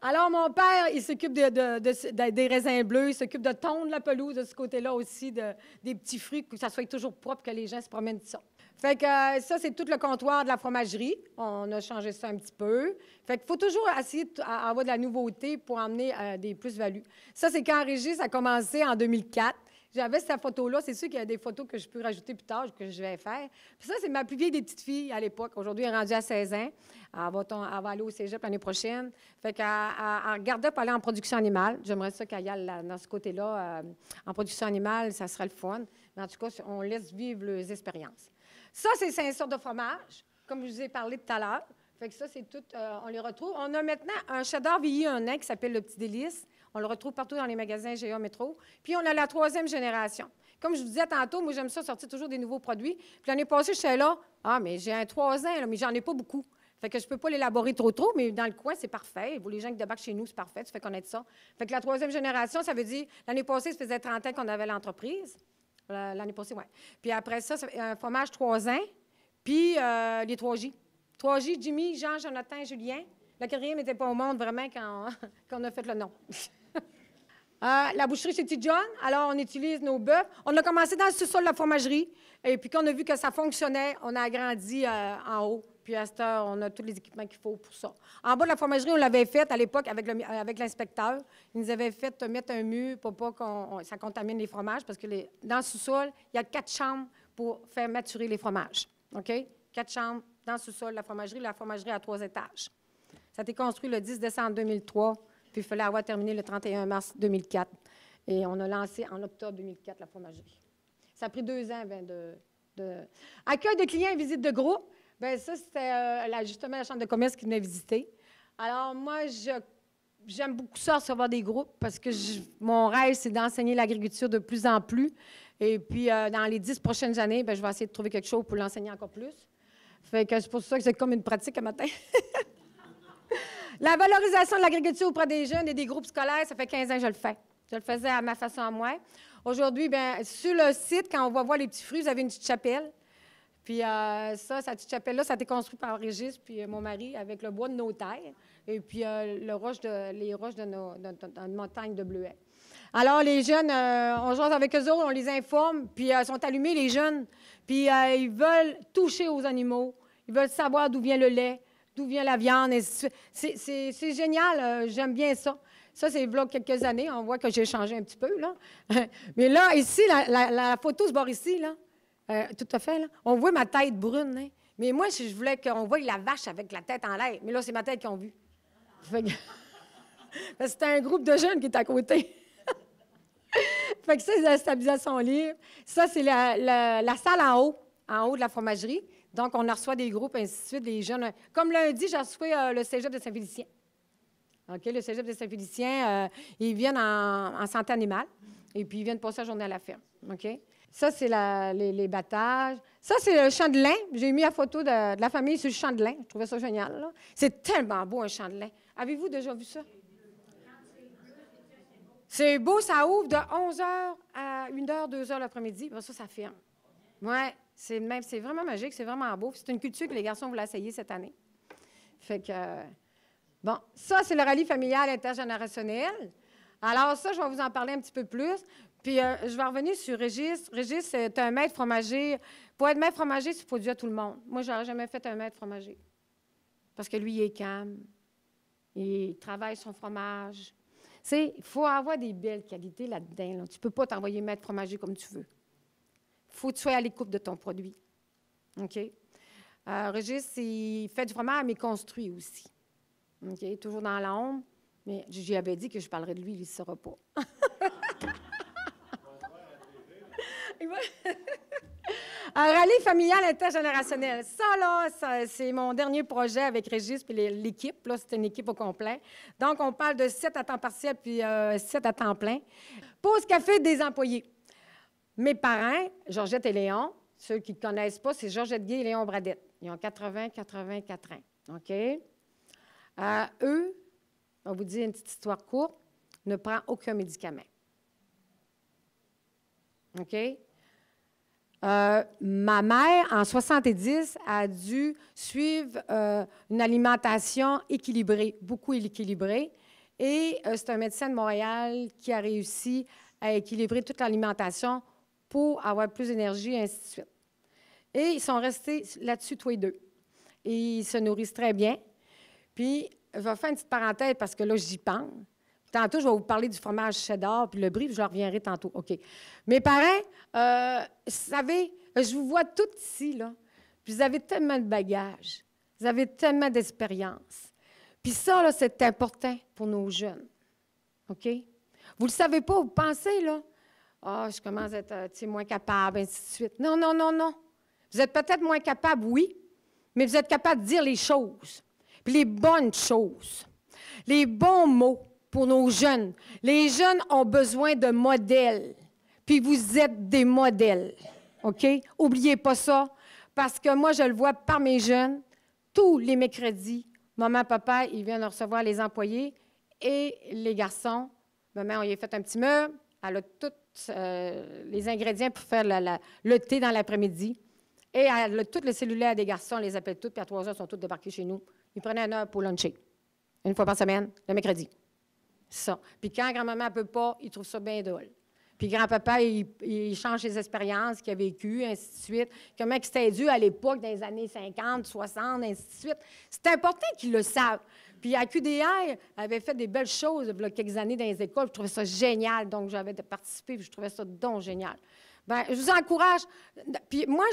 [SPEAKER 2] Alors, mon père, il s'occupe des raisins bleus, il s'occupe de tondre la pelouse de ce côté-là aussi, des petits fruits, que ça soit toujours propre, que les gens se promènent de ça. Fait que ça, c'est tout le comptoir de la fromagerie. On a changé ça un petit peu. Fait qu'il faut toujours essayer d'avoir de la nouveauté pour emmener des plus-values. Ça, c'est quand Régis a commencé en 2004. J'avais cette photo-là. C'est sûr qu'il y a des photos que je peux rajouter plus tard, que je vais faire. Puis ça, c'est ma plus vieille des petites filles à l'époque. Aujourd'hui, elle est rendue à 16 ans. Elle va aller au cégep l'année prochaine. Fait qu'elle regardait pour aller en production animale. J'aimerais ça qu'elle y aille dans ce côté-là. En production animale, ça serait le fun. Mais en tout cas, on laisse vivre les expériences. Ça, c'est 5 sortes de fromages, comme je vous ai parlé tout à l'heure. Fait que ça, c'est tout, on les retrouve. On a maintenant un cheddar vieilli 1 an qui s'appelle le Petit Délice. On le retrouve partout dans les magasins GA Métro. Puis, on a la 3e génération. Comme je vous disais tantôt, moi, j'aime ça sortir toujours des nouveaux produits. Puis, l'année passée, j'étais là. Ah, mais j'ai un 3 ans, là, mais j'en ai pas beaucoup. Fait que je peux pas l'élaborer trop, mais dans le coin, c'est parfait. Pour les gens qui débarquent chez nous, c'est parfait. Tu fais connaître ça. Fait que la 3e génération, ça veut dire, l'année passée, ça faisait 30 ans qu'on avait l'entreprise. L'année passée, oui. Puis après ça, un fromage 3 ans. Puis les 3J. 3J, Jimmy, Jean, Jonathan, Julien. Le 4e n'était pas au monde vraiment quand on a fait le nom. La boucherie chez T. John, alors on utilise nos bœufs. On a commencé dans le sous-sol de la fromagerie. Et puis quand on a vu que ça fonctionnait, on a agrandi en haut. Puis à cette heure, on a tous les équipements qu'il faut pour ça. En bas de la fromagerie, on l'avait fait à l'époque avec l'inspecteur. Il nous avait fait mettre un mur pour pas que ça contamine les fromages, parce que dans le sous-sol, il y a 4 chambres pour faire maturer les fromages. OK? 4 chambres dans le sous-sol de la fromagerie à 3 étages. Ça a été construit le 10 décembre 2003, puis il fallait avoir terminé le 31 mars 2004. Et on a lancé en octobre 2004 la fromagerie. Ça a pris 2 ans Accueil de clients et visite de groupe. Bien, ça, c'était justement la chambre de commerce qui venait visiter. Alors, moi, j'aime beaucoup ça, recevoir des groupes, parce que mon rêve, c'est d'enseigner l'agriculture de plus en plus. Et puis, dans les 10 prochaines années, bien, je vais essayer de trouver quelque chose pour l'enseigner encore plus. Fait que c'est pour ça que c'est comme une pratique à matin. La valorisation de l'agriculture auprès des jeunes et des groupes scolaires, ça fait 15 ans que je le fais. Je le faisais à ma façon à moi. Aujourd'hui, bien, sur le site, quand on va voir les petits fruits, vous avez une petite chapelle. Puis cette petite chapelle-là, ça a été construit par Régis puis mon mari avec le bois de nos terres et puis les roches de notre montagne de bleuets. Alors, les jeunes, on joue avec eux autres, on les informe, puis ils sont allumés, les jeunes, puis ils veulent toucher aux animaux, ils veulent savoir d'où vient le lait, d'où vient la viande, et ainsi de suite. C'est génial, j'aime bien ça. Ça, c'est il y a quelques années, on voit que j'ai changé un petit peu, là. Mais là, ici, la photo se barre ici, là. Tout à fait, là. On voit ma tête brune, hein. Mais moi, je voulais qu'on voie la vache avec la tête en l'air. Mais là, c'est ma tête qu'ils ont vue. Fait que... Parce que c'était un groupe de jeunes qui est à côté. Fait que ça, c'est la stabilisation libre. Ça, c'est la salle en haut de la fromagerie. Donc, on en reçoit des groupes, ainsi de suite, des jeunes. Comme lundi, j'ai reçu le cégep de Saint-Félicien. OK, le cégep de Saint-Félicien, ils viennent en santé animale, et puis ils viennent passer la journée à la ferme. OK? Ça, c'est les battages. Ça, c'est le champ de lin. J'ai mis la photo de la famille sur le champ de lin. Je trouvais ça génial, là. C'est tellement beau, un champ de lin. Avez-vous déjà vu ça? C'est beau, ça ouvre de 11h à 1h, 2h l'après-midi. Bien, ça ferme. Oui, c'est vraiment magique, c'est vraiment beau. C'est une culture que les garçons voulaient essayer cette année. Fait que, bon, ça, c'est le rallye familial intergénérationnel. Alors ça, je vais vous en parler un petit peu plus. Puis, je vais revenir sur Régis. Régis, c'est un maître fromager. Pour être maître fromager, il faut dire à tout le monde. Moi, je n'aurais jamais fait un maître fromager. Parce que lui, il est calme. Il travaille son fromage. Tu sais, il faut avoir des belles qualités là-dedans. Là. Tu ne peux pas t'envoyer maître fromager comme tu veux. Il faut que tu sois à l'écoute de ton produit. OK? Régis, il fait du fromage, mais construit aussi. OK? Toujours dans l'ombre. Mais j'y avais dit que je parlerais de lui, il ne le saura pas. Un rallye familial intergénérationnel. Ça, là, c'est mon dernier projet avec Régis puis l'équipe. Là, c'est une équipe au complet. Donc, on parle de 7 à temps partiel puis 7 à temps plein. Pause café des employés. Mes parents, Georgette et Léon, ceux qui ne connaissent pas, c'est Georgette Guy et Léon Bradette. Ils ont 84 ans. OK? Eux, on vous dit une petite histoire courte, ne prend aucun médicament. OK? Ma mère, en 70, a dû suivre une alimentation équilibrée, beaucoup équilibrée. Et c'est un médecin de Montréal qui a réussi à équilibrer toute l'alimentation pour avoir plus d'énergie, et ainsi de suite. Et ils sont restés là-dessus, tous les deux. Et ils se nourrissent très bien. Puis, je vais faire une petite parenthèse parce que là, j'y pense. Tantôt, je vais vous parler du fromage cheddar, puis le brie, je reviendrai tantôt. OK. Mes parents, vous savez, je vous vois toutes ici, là, puis vous avez tellement de bagages, vous avez tellement d'expérience. Puis ça, là, c'est important pour nos jeunes. OK? Vous ne le savez pas, vous pensez, là, je commence à être moins capable, ainsi de suite. Non, non, non, non. Vous êtes peut-être moins capable, oui, mais vous êtes capable de dire les choses, puis les bonnes choses, les bons mots. Pour nos jeunes. Les jeunes ont besoin de modèles. Puis vous êtes des modèles. OK? N'oubliez pas ça. Parce que moi, je le vois par mes jeunes, tous les mercredis, maman, papa, ils viennent recevoir les employés et les garçons. Maman, on y a fait un petit meuble. Elle a tous les ingrédients pour faire le thé dans l'après-midi. Et elle a tous les cellulaires des garçons, on les appelle tous, puis à 3 heures, ils sont tous débarqués chez nous. Ils prenaient 1 heure pour luncher. Une fois par semaine, le mercredi. Ça. Puis quand grand-maman ne peut pas, il trouve ça bien drôle. Puis grand-papa, il change ses expériences qu'il a vécues, ainsi de suite. Comment c'était dû à l'époque, dans les années 50, 60, ainsi de suite. C'est important qu'ils le savent. Puis à QDR, avait fait des belles choses il y a quelques années dans les écoles. Je trouvais ça génial. Donc, j'avais participé, puis je trouvais ça donc génial. Bien, je vous encourage. Puis moi,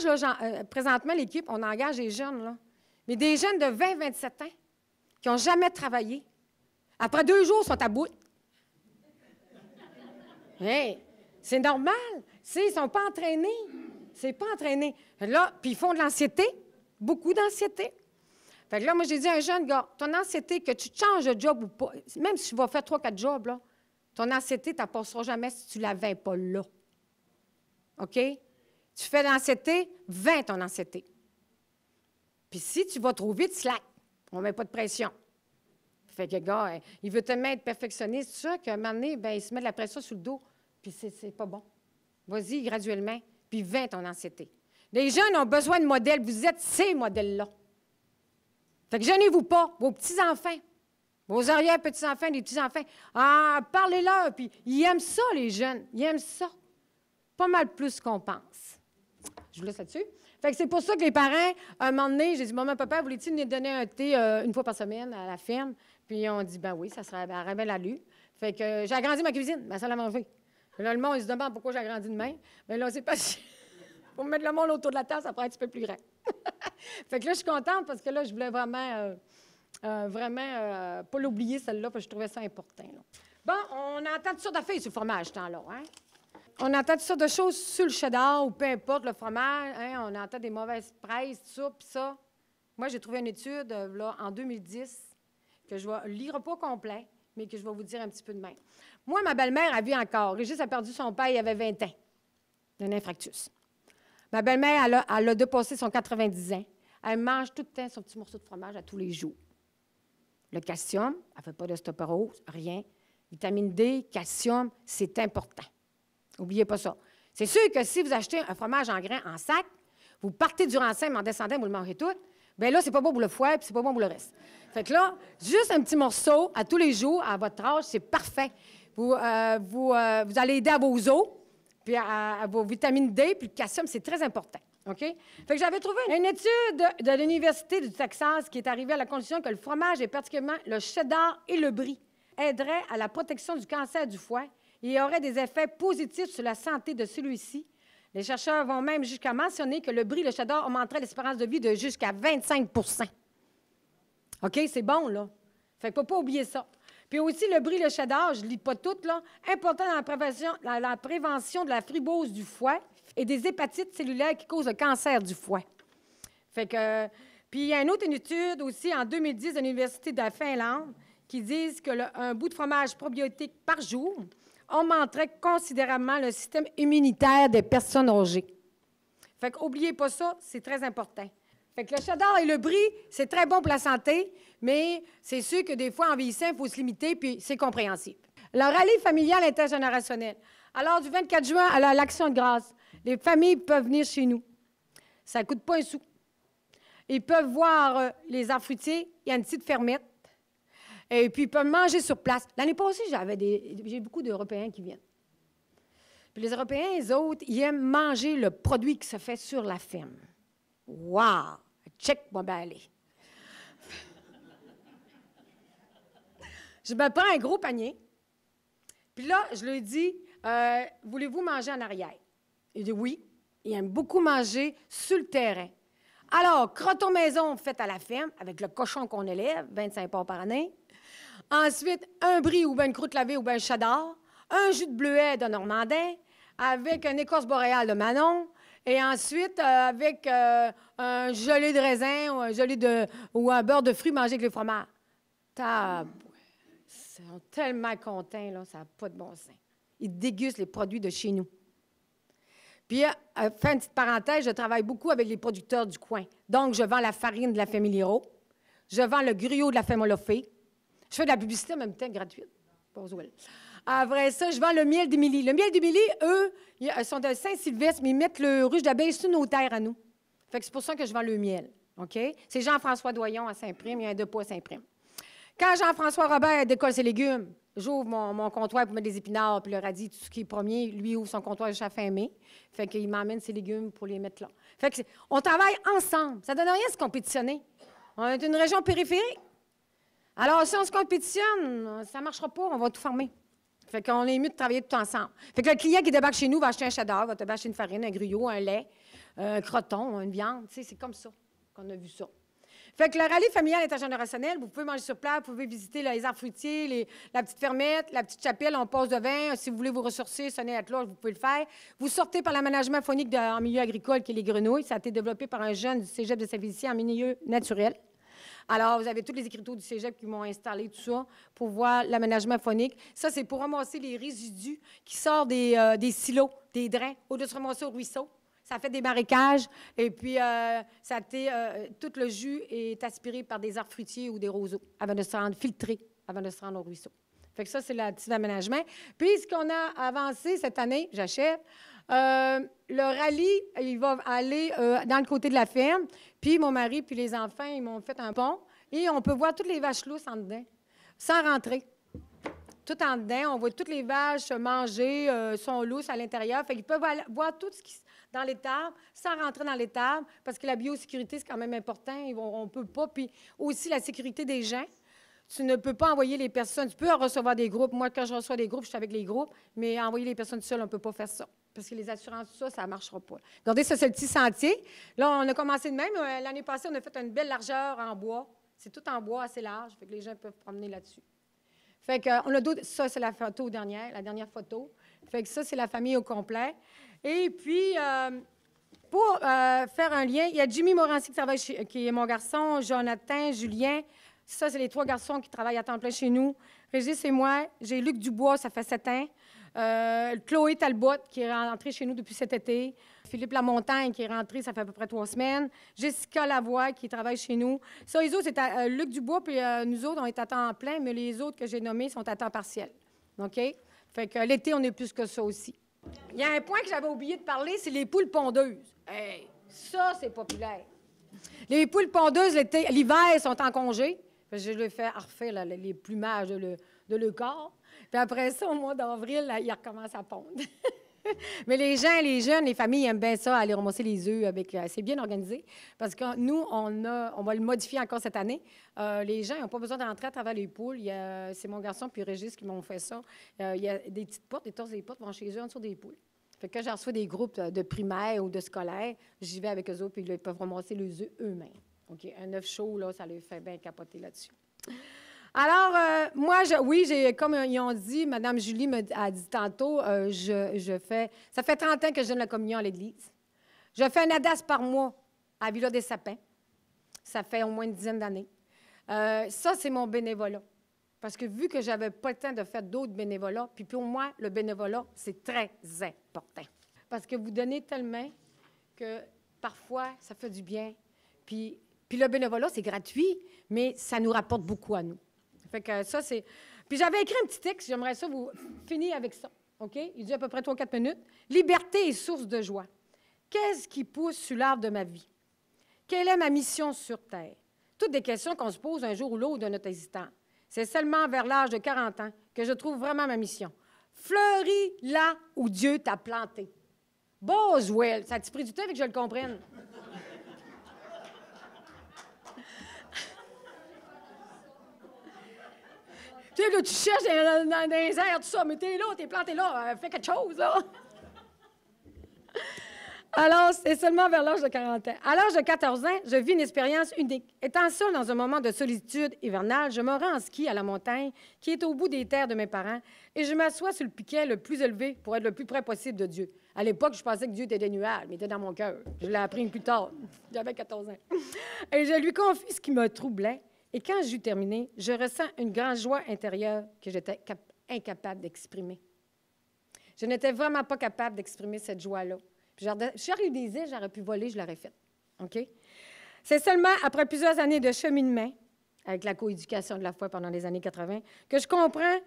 [SPEAKER 2] présentement, l'équipe, on engage des jeunes, là. Mais des jeunes de 20, 27 ans qui n'ont jamais travaillé. Après 2 jours, ils sont à bout. Hey, c'est normal. Ils ne sont pas entraînés. C'est pas entraîné. Là, puis ils font de l'anxiété, beaucoup d'anxiété. Fait que là, moi, j'ai dit à un jeune gars, ton anxiété, que tu changes de job ou pas, même si tu vas faire 3-4 jobs, là, ton anxiété, tu ne passeras jamais si tu ne la vins pas là. OK? Tu fais de l'anxiété, vins ton anxiété. Puis si tu vas trop vite, slack. On ne met pas de pression. Fait que le gars, il veut tellement être perfectionniste, c'est sûr qu'à un moment donné, il se met de la pression sur le dos, puis c'est pas bon. Vas-y graduellement, puis vins ton anxiété. Les jeunes ont besoin de modèles. Vous êtes ces modèles-là. Fait que gênez-vous pas, vos petits-enfants, vos arrière-petits-enfants, les petits-enfants. Parlez-leur, puis ils aiment ça, les jeunes. Ils aiment ça. Pas mal plus qu'on pense. Je vous laisse là-dessus. Fait que c'est pour ça que les parents, à un moment donné, j'ai dit, maman, papa, voulez-tu nous donner un thé une fois par semaine à la ferme? Puis on dit, ben oui, ça serait bien la lue. Fait que j'ai agrandi ma cuisine, ma salle à manger. Puis là, le monde, il se demande pourquoi j'ai agrandi de même. Mais là, c'est parce que pour mettre le monde autour de la table, ça prend un petit peu plus grand. Fait que là, je suis contente parce que là, je voulais vraiment pas l'oublier, celle-là, parce que je trouvais ça important. Là. Bon, on entend toutes sortes d'affaires sur le fromage, ce temps-là, hein? On entend toutes sortes de choses sur le cheddar ou peu importe le fromage. Hein? On entend des mauvaises presses, tout ça, puis ça. Moi, j'ai trouvé une étude là, en 2010 que je ne lirai pas complet, mais que je vais vous dire un petit peu de même. Moi, ma belle-mère a vu encore. Régis a perdu son père, il avait 20 ans, d'un infarctus. Ma belle-mère, elle a dépassé son 90 ans. Elle mange tout le temps son petit morceau de fromage à tous les jours. Le calcium, elle ne fait pas d'ostéoporose, rien. Vitamine D, calcium, c'est important. N'oubliez pas ça. C'est sûr que si vous achetez un fromage en grains en sac, vous partez du Rancem en descendant, vous le mangez tout, bien là, c'est pas bon pour le foie, puis c'est pas bon pour le reste. Fait que là, juste un petit morceau à tous les jours, à votre âge, c'est parfait. Vous allez aider à vos os, puis à vos vitamines D, puis le calcium, c'est très important. OK? Fait que j'avais trouvé une étude de l'Université du Texas qui est arrivée à la conclusion que le fromage, et particulièrement le cheddar et le brie, aideraient à la protection du cancer du foie et auraient des effets positifs sur la santé de celui-ci. Les chercheurs vont même jusqu'à mentionner que le brie et le cheddar augmenteraient l'espérance de vie de jusqu'à 25 OK? C'est bon, là. Fait qu'il ne faut pas oublier ça. Puis aussi, le brie et le cheddar, je ne lis pas tout, là, important dans la prévention de la fibrose du foie et des hépatites cellulaires qui causent le cancer du foie. Fait que, puis il y a une autre étude aussi en 2010 de l'Université de Finlande qui dit qu'un bout de fromage probiotique par jour augmenterait considérablement le système immunitaire des personnes âgées. Fait que n'oubliez pas ça, c'est très important. Fait que le cheddar et le brie, c'est très bon pour la santé, mais c'est sûr que des fois, en vieillissant, il faut se limiter, puis c'est compréhensible. Le rallye familial intergénérationnel. Alors, du 24 juin à l'Action de grâce, les familles peuvent venir chez nous. Ça ne coûte pas un sou. Ils peuvent voir les arbres fruitiers, il y a une petite fermette, et puis ils peuvent manger sur place. L'année passée, j'ai beaucoup d'Européens qui viennent. Puis les Européens, les autres, ils aiment manger le produit qui se fait sur la ferme. Wow! Check-moi bien aller. Je me prends un gros panier, puis là, je lui dis, voulez-vous manger en arrière? Il dit oui. Il aime beaucoup manger sur le terrain. Alors, croton maison fait à la ferme, avec le cochon qu'on élève, 25 porcs par année. Ensuite, un brie ou bien une croûte lavée ou bien un cheddar. Un jus de bleuet de Normandin, avec une écorce boréale de Manon. Et ensuite, avec un gelé de raisin ou un beurre de fruits mangé avec les fromages. Ils sont tellement contents, là, ça n'a pas de bon sens. Ils dégustent les produits de chez nous. Puis, faire une petite parenthèse, je travaille beaucoup avec les producteurs du coin. Donc, je vends la farine de la famille Liro. Je vends le gruau de la famille Olofé. Je fais de la publicité en même temps gratuite. Après ça, je vends le miel d'Émilie. Le miel d'Émilie, eux, ils sont de Saint-Sylvestre, mais ils mettent le ruche d'abeille sur nos terres à nous. Fait que c'est pour ça que je vends le miel. OK? C'est Jean-François Doyon à Saint-Prime, il y a un dépôt à Saint-Prime. Quand Jean-François Robert décolle ses légumes, j'ouvre mon comptoir pour mettre des épinards, puis le radis, tout ce qui est premier, lui ouvre son comptoir jusqu'à fin mai. Fait qu'il m'emmène ses légumes pour les mettre là. Fait que on travaille ensemble. Ça ne donne rien de se compétitionner. On est une région périphérique. Alors, si on se compétitionne, ça ne marchera pas, on va tout fermer. Fait qu'on est mieux de travailler tout ensemble. Fait que le client qui débarque chez nous va acheter un cheddar, va te acheter une farine, un gruau, un lait, un croton, une viande. Tu sais, c'est comme ça qu'on a vu ça. Fait que le rallye familial intergénérationnel, vous pouvez manger sur place, vous pouvez visiter les arbres fruitiers, la petite fermette, la petite chapelle, on passe devant. Si vous voulez vous ressourcer, sonner à la cloche, vous pouvez le faire. Vous sortez par l'aménagement phonique en milieu agricole, qui est les grenouilles. Ça a été développé par un jeune du cégep de Saint-Félicien en milieu naturel. Alors, vous avez tous les écriteaux du cégep qui m'ont installé tout ça pour voir l'aménagement phonique. Ça, c'est pour ramasser les résidus qui sortent des silos, des drains, au lieu de se ramasser au ruisseau. Ça fait des marécages, et puis tout le jus est aspiré par des arbres fruitiers ou des roseaux avant de se rendre filtré, avant de se rendre au ruisseau. Fait que ça, c'est le petit aménagement. Puis, ce qu'on a avancé cette année, j'achève, le rallye, il va aller dans le côté de la ferme, puis mon mari puis les enfants, ils m'ont fait un pont, et on peut voir toutes les vaches lousses en dedans, sans rentrer. Tout en dedans, on voit toutes les vaches manger, sont lousses à l'intérieur. Fait qu'ils peuvent voir tout ce qui dans l'étable, sans rentrer dans l'étable, parce que la biosécurité, c'est quand même important. On ne peut pas. Puis aussi la sécurité des gens. Tu ne peux pas envoyer les personnes. Tu peux en recevoir des groupes. Moi, quand je reçois des groupes, je suis avec les groupes, mais envoyer les personnes seules, on ne peut pas faire ça. Parce que les assurances, tout ça, ça ne marchera pas. Regardez, ça, c'est le petit sentier. Là, on a commencé de même. L'année passée, on a fait une belle largeur en bois. C'est tout en bois, assez large. Fait que les gens peuvent promener là-dessus. Fait que, on a d'autres. Ça, c'est la photo dernière, la dernière photo. Fait que ça, c'est la famille au complet. Et puis, pour faire un lien, il y a Jimmy Morancy qui travaille qui est mon garçon, Jonathan, Julien. Ça, c'est les 3 garçons qui travaillent à temps plein chez nous. Régis et moi. J'ai Luc Dubois, ça fait 7 ans. Chloé Talbot, qui est rentrée chez nous depuis cet été. Philippe Lamontagne, qui est rentré, ça fait à peu près 3 semaines. Jessica Lavoie, qui travaille chez nous. Ça, les autres, c'est Luc Dubois, puis nous autres, on est à temps plein, mais les autres que j'ai nommés sont à temps partiel. OK? Fait que l'été, on est plus que ça aussi. Il y a un point que j'avais oublié de parler, c'est les poules pondeuses. Hey, ça, c'est populaire. Les poules pondeuses, l'hiver, sont en congé. Je leur fais refaire les plumages de leur corps. Puis après ça, au mois d'avril, ils recommencent à pondre. Mais les gens, les jeunes, les familles aiment bien ça, aller ramasser les œufs. C'est bien organisé. Parce que nous, on va le modifier encore cette année. Les gens n'ont pas besoin de rentrer à travers les poules. C'est mon garçon puis Régis qui m'ont fait ça. Il y a des petites portes, des torses des portes vont chez eux en dessous des poules. Fait que quand je reçois des groupes de primaires ou de scolaires, j'y vais avec eux autres, puis ils peuvent ramasser les œufs eux-mêmes. OK? Un œuf chaud, là, ça les fait bien capoter là-dessus. Alors, moi, comme ils ont dit, Mme Julie a dit tantôt, ça fait 30 ans que je donne la communion à l'Église. Je fais un ADAS par mois à Villa des Sapins. Ça fait au moins une dizaine d'années. Ça, c'est mon bénévolat. Parce que vu que je n'avais pas le temps de faire d'autres bénévolats, puis pour moi, le bénévolat, c'est très important. Parce que vous donnez tellement que parfois, ça fait du bien. Puis le bénévolat, c'est gratuit, mais ça nous rapporte beaucoup à nous. Fait que ça, c'est... Puis j'avais écrit un petit texte, j'aimerais ça vous finir avec ça. OK? Il dit à peu près 3-4 minutes. Liberté est source de joie. Qu'est-ce qui pousse sur l'arbre de ma vie? Quelle est ma mission sur Terre? Toutes des questions qu'on se pose un jour ou l'autre de notre existence. C'est seulement vers l'âge de 40 ans que je trouve vraiment ma mission. Fleuris là où Dieu t'a planté. Boswell, ça a-tu pris du temps avec que je le comprenne? Tu sais, là, tu cherches dans les airs, tout ça, mais t'es là, t'es planté là, fais quelque chose, là. Alors, c'est seulement vers l'âge de 40 ans. À l'âge de 14 ans, je vis une expérience unique. Étant seule dans un moment de solitude hivernale, je me rends en ski à la montagne, qui est au bout des terres de mes parents, et je m'assois sur le piquet le plus élevé pour être le plus près possible de Dieu. À l'époque, je pensais que Dieu était des nuages, mais il était dans mon cœur. Je l'ai appris plus tard. J'avais 14 ans. Et je lui confie ce qui me troublait. Et quand j'eus terminé, je ressens une grande joie intérieure que j'étais incapable d'exprimer. Je n'étais vraiment pas capable d'exprimer cette joie-là. Puis j'aurais eu des idées, j'aurais pu voler, je l'aurais fait. OK? C'est seulement après plusieurs années de cheminement, avec la coéducation de la foi pendant les années 80, que je comprends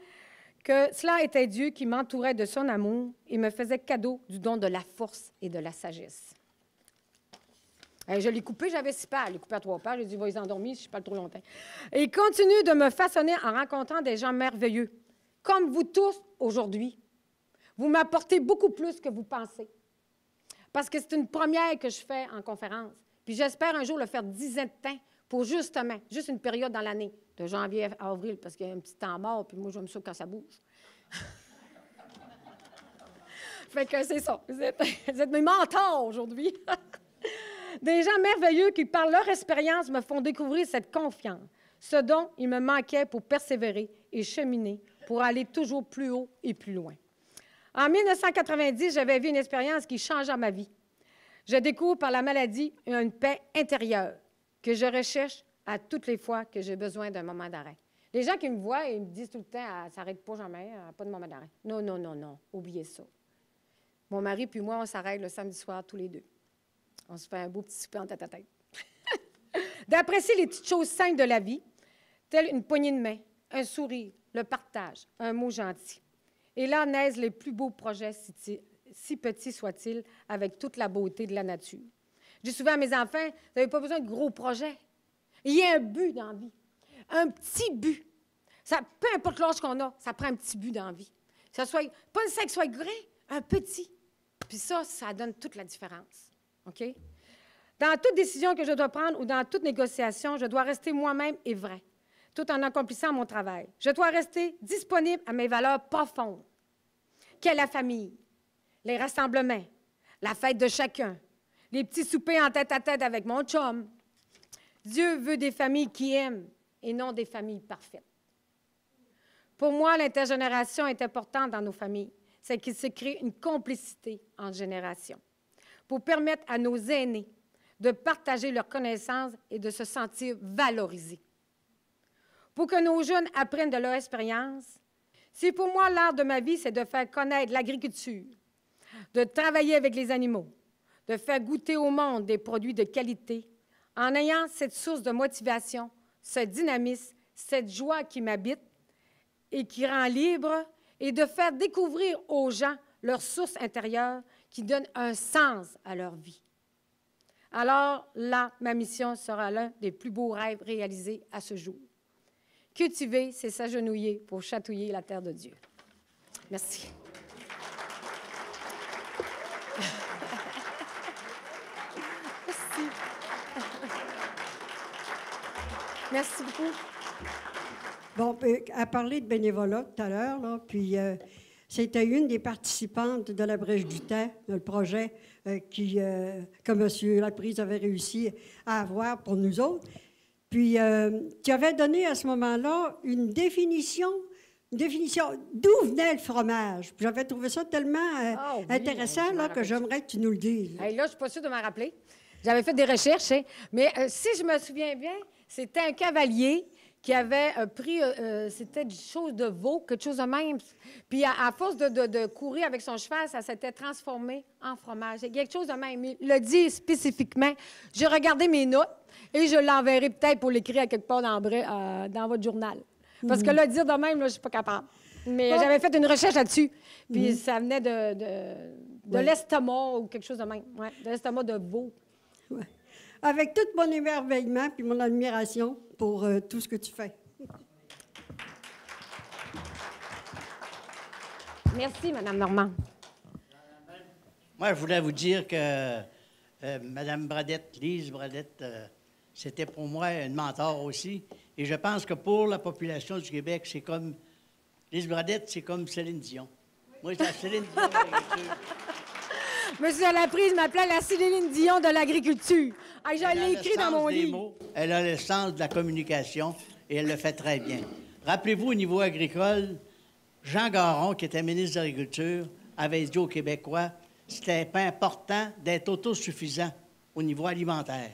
[SPEAKER 2] que cela était Dieu qui m'entourait de son amour et me faisait cadeau du don de la force et de la sagesse. Je l'ai coupé, j'avais 6 pages. Je l'ai coupé à 3 pages. J'ai dit, va les endormir si je parle trop longtemps. Et il continue de me façonner en rencontrant des gens merveilleux, comme vous tous aujourd'hui. Vous m'apportez beaucoup plus que vous pensez. Parce que c'est une première que je fais en conférence. Puis j'espère un jour le faire 10 ans de temps pour justement, juste une période dans l'année, de janvier à avril, parce qu'il y a un petit temps mort, puis moi, j'aime ça quand ça bouge. Fait que c'est ça. Vous êtes mes mentors aujourd'hui. Des gens merveilleux qui, par leur expérience, me font découvrir cette confiance, ce dont il me manquait pour persévérer et cheminer, pour aller toujours plus haut et plus loin. En 1990, j'avais vu une expérience qui changea ma vie. Je découvre par la maladie une paix intérieure que je recherche à toutes les fois que j'ai besoin d'un moment d'arrêt. Les gens qui me voient, ils me disent tout le temps, « Elle ne s'arrête pas jamais, pas de moment d'arrêt. » Non, non, non, non, oubliez ça. Mon mari puis moi, on s'arrête le samedi soir tous les deux. On se fait un beau petit souper en tête-à-tête. D'apprécier les petites choses simples de la vie, telles une poignée de main, un sourire, le partage, un mot gentil. Et là naissent les plus beaux projets, si petits soient-ils, avec toute la beauté de la nature. Je dis souvent à mes enfants, vous n'avez pas besoin de gros projets. Il y a un but dans la vie, un petit but. Ça, peu importe l'âge qu'on a, ça prend un petit but dans la vie. Ça soit, pas nécessaire que ce soit grand, un petit. Puis ça donne toute la différence. OK? Dans toute décision que je dois prendre ou dans toute négociation, je dois rester moi-même et vrai, tout en accomplissant mon travail. Je dois rester disponible à mes valeurs profondes, qu'est la famille, les rassemblements, la fête de chacun, les petits soupers en tête-à-tête avec mon chum. Dieu veut des familles qui aiment et non des familles parfaites. Pour moi, l'intergénération est importante dans nos familles. C'est qu'il se crée une complicité entre générations pour permettre à nos aînés de partager leurs connaissances et de se sentir valorisés. Pour que nos jeunes apprennent de leur expérience, si pour moi, l'art de ma vie, c'est de faire connaître l'agriculture, de travailler avec les animaux, de faire goûter au monde des produits de qualité, en ayant cette source de motivation, ce dynamisme, cette joie qui m'habite et qui rend libre, et de faire découvrir aux gens leur source intérieure qui donne un sens à leur vie. Alors là, ma mission sera l'un des plus beaux rêves réalisés à ce jour. Cultiver, c'est s'agenouiller pour chatouiller la terre de Dieu. Merci. Merci. Merci beaucoup.
[SPEAKER 3] Bon, à parler de bénévolat tout à l'heure, là, puis c'était une des participantes de la Brèche du Temps, le projet que M. Laprise avait réussi à avoir pour nous autres. Puis, tu avais donné à ce moment-là une définition d'où venait le fromage. Puis j'avais trouvé ça tellement intéressant là, que j'aimerais que tu nous le dises.
[SPEAKER 2] Là, je ne suis pas sûre de m'en rappeler. J'avais fait des recherches, hein, mais si je me souviens bien, c'était un cavalier qui avait pris, c'était une chose de veau, quelque chose de même. Puis à force de courir avec son cheval, ça s'était transformé en fromage. C'est quelque chose de même. Il l'a dit spécifiquement. J'ai regardé mes notes et je l'enverrai peut-être pour l'écrire à quelque part dans votre journal. Parce que là, dire de même, là, je ne suis pas capable. Mais j'avais fait une recherche là-dessus. Puis ça venait de l'estomac ou quelque chose de même. Ouais, de l'estomac de veau.
[SPEAKER 3] Ouais. Avec tout mon émerveillement puis mon admiration pour tout ce que tu fais.
[SPEAKER 2] Merci, Mme Normand.
[SPEAKER 4] Moi, je voulais vous dire que Mme Bradette, Lise Bradette, c'était pour moi une mentor aussi. Et je pense que pour la population du Québec, c'est comme... Lise Bradette, c'est comme Céline Dion. Moi, c'est la Céline Dion de l'agriculture.
[SPEAKER 2] Monsieur Laprise m'appelait la Céline Dion de l'agriculture. Je l'ai écrit dans mon livre.
[SPEAKER 4] Elle a le sens de la communication et elle le fait très bien. Rappelez-vous, au niveau agricole, Jean Garon, qui était ministre de l'Agriculture, avait dit aux Québécois c'était pas important d'être autosuffisant au niveau alimentaire.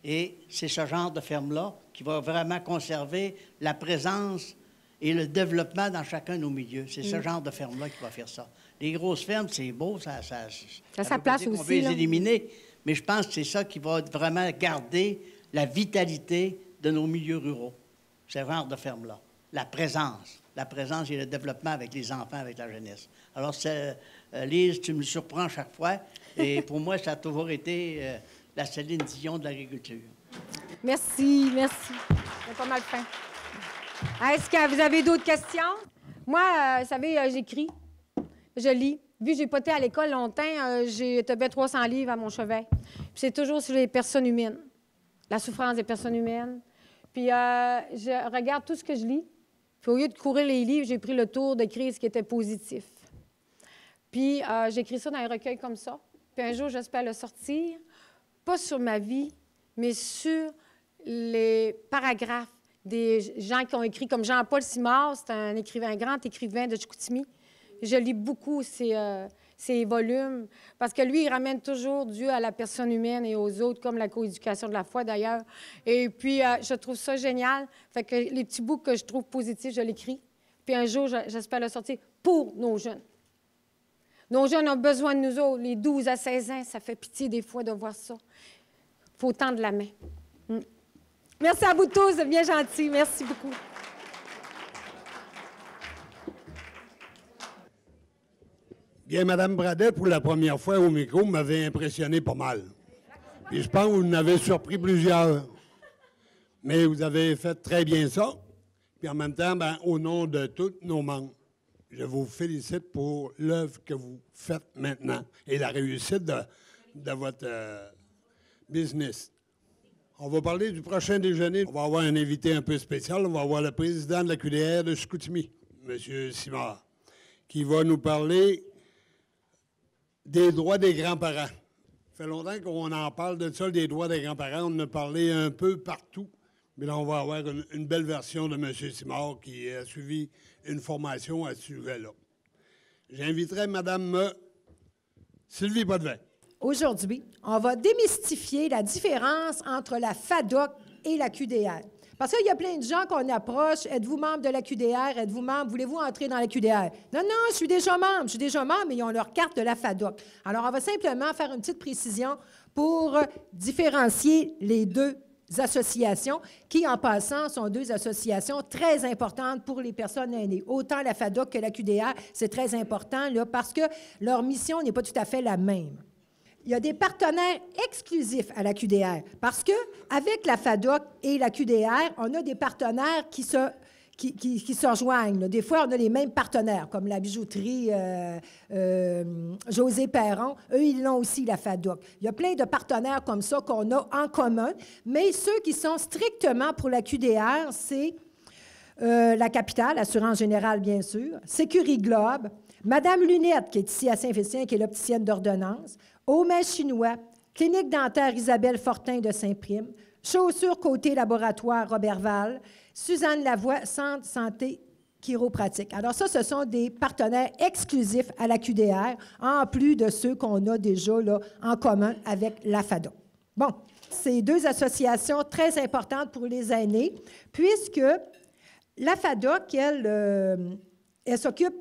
[SPEAKER 4] Et c'est ce genre de ferme-là qui va vraiment conserver la présence et le développement dans chacun de nos milieux. C'est ce genre de ferme-là qui va faire ça. Les grosses fermes, c'est beau, ça
[SPEAKER 2] sa place aussi.
[SPEAKER 4] On veut les éliminer, mais je pense que c'est ça qui va vraiment garder la vitalité de nos milieux ruraux. Ce genre de ferme-là. La présence et le développement avec les enfants, avec la jeunesse. Alors, Lise, tu me surprends chaque fois, et pour moi, ça a toujours été la Céline Dion de l'agriculture.
[SPEAKER 2] Merci. C'est pas mal fin. Est-ce que vous avez d'autres questions? Moi, vous savez, j'écris, je lis. Vu que j'ai pas été à l'école longtemps, j'ai tobé 300 livres à mon chevet. Puis c'est toujours sur les personnes humaines, la souffrance des personnes humaines. Puis je regarde tout ce que je lis. Puis au lieu de courir les livres, j'ai pris le tour d'écrire ce qui était positif. Puis j'écris ça dans un recueil comme ça. Puis un jour, j'espère le sortir, pas sur ma vie, mais sur les paragraphes des gens qui ont écrit, comme Jean-Paul Simard, c'est un grand écrivain de Chicoutimi. Je lis beaucoup ses volumes, parce que lui, il ramène toujours Dieu à la personne humaine et aux autres, comme la coéducation de la foi, d'ailleurs. Et puis, je trouve ça génial. Fait que les petits bouts que je trouve positifs, je l'écris. Puis un jour, j'espère le sortir pour nos jeunes. Nos jeunes ont besoin de nous autres. Les 12 à 16 ans, ça fait pitié des fois de voir ça. Il faut tendre la main. Merci à vous tous, c'est bien gentil. Merci beaucoup.
[SPEAKER 5] Bien, Mme Bradette, pour la première fois au micro, m'avait impressionné pas mal. Puis je pense que vous en avez surpris plusieurs. Mais vous avez fait très bien ça. Puis en même temps, au nom de tous nos membres, je vous félicite pour l'œuvre que vous faites maintenant et la réussite de votre business. On va parler du prochain déjeuner. On va avoir un invité un peu spécial. On va avoir le président de la QDR de Chicoutimi, M. Simard, qui va nous parler des droits des grands-parents. Ça fait longtemps qu'on en parle de ça, des droits des grands-parents. On en a parlé un peu partout. Mais là, on va avoir une belle version de M. Simard qui a suivi une formation à ce sujet-là. J'inviterai Mme Sylvie Potvin.
[SPEAKER 6] Aujourd'hui, on va démystifier la différence entre la FADOC et la QDR. Parce qu'il y a plein de gens qu'on approche. Êtes-vous membre de la QDR? Êtes-vous membre? Voulez-vous entrer dans la QDR? Non, je suis déjà membre. Je suis déjà membre, mais ils ont leur carte de la FADOC. Alors, on va simplement faire une petite précision pour différencier les deux associations qui, en passant, sont deux associations très importantes pour les personnes aînées. Autant la FADOC que la QDR, c'est très important là, parce que leur mission n'est pas tout à fait la même. Il y a des partenaires exclusifs à la QDR parce qu'avec la FADOC et la QDR, on a des partenaires qui se rejoignent. Là. Des fois, on a les mêmes partenaires, comme la bijouterie José Perron. Eux, ils l'ont aussi, la FADOC. Il y a plein de partenaires comme ça qu'on a en commun, mais ceux qui sont strictement pour la QDR, c'est la Capitale, Assurance Générale, bien sûr, Sécurité Globe, Madame Lunette, qui est ici à Saint-Félicien, qui est l'opticienne d'ordonnance, Aumet Chinois, Clinique dentaire Isabelle Fortin de Saint-Prime, Chaussures Côté Laboratoire Robertval, Suzanne Lavoie, Centre Santé Chiropratique. Alors ça, ce sont des partenaires exclusifs à la QDR, en plus de ceux qu'on a déjà là, en commun avec la FADOC. Bon, c'est deux associations très importantes pour les aînés, puisque la FADOC, elle s'occupe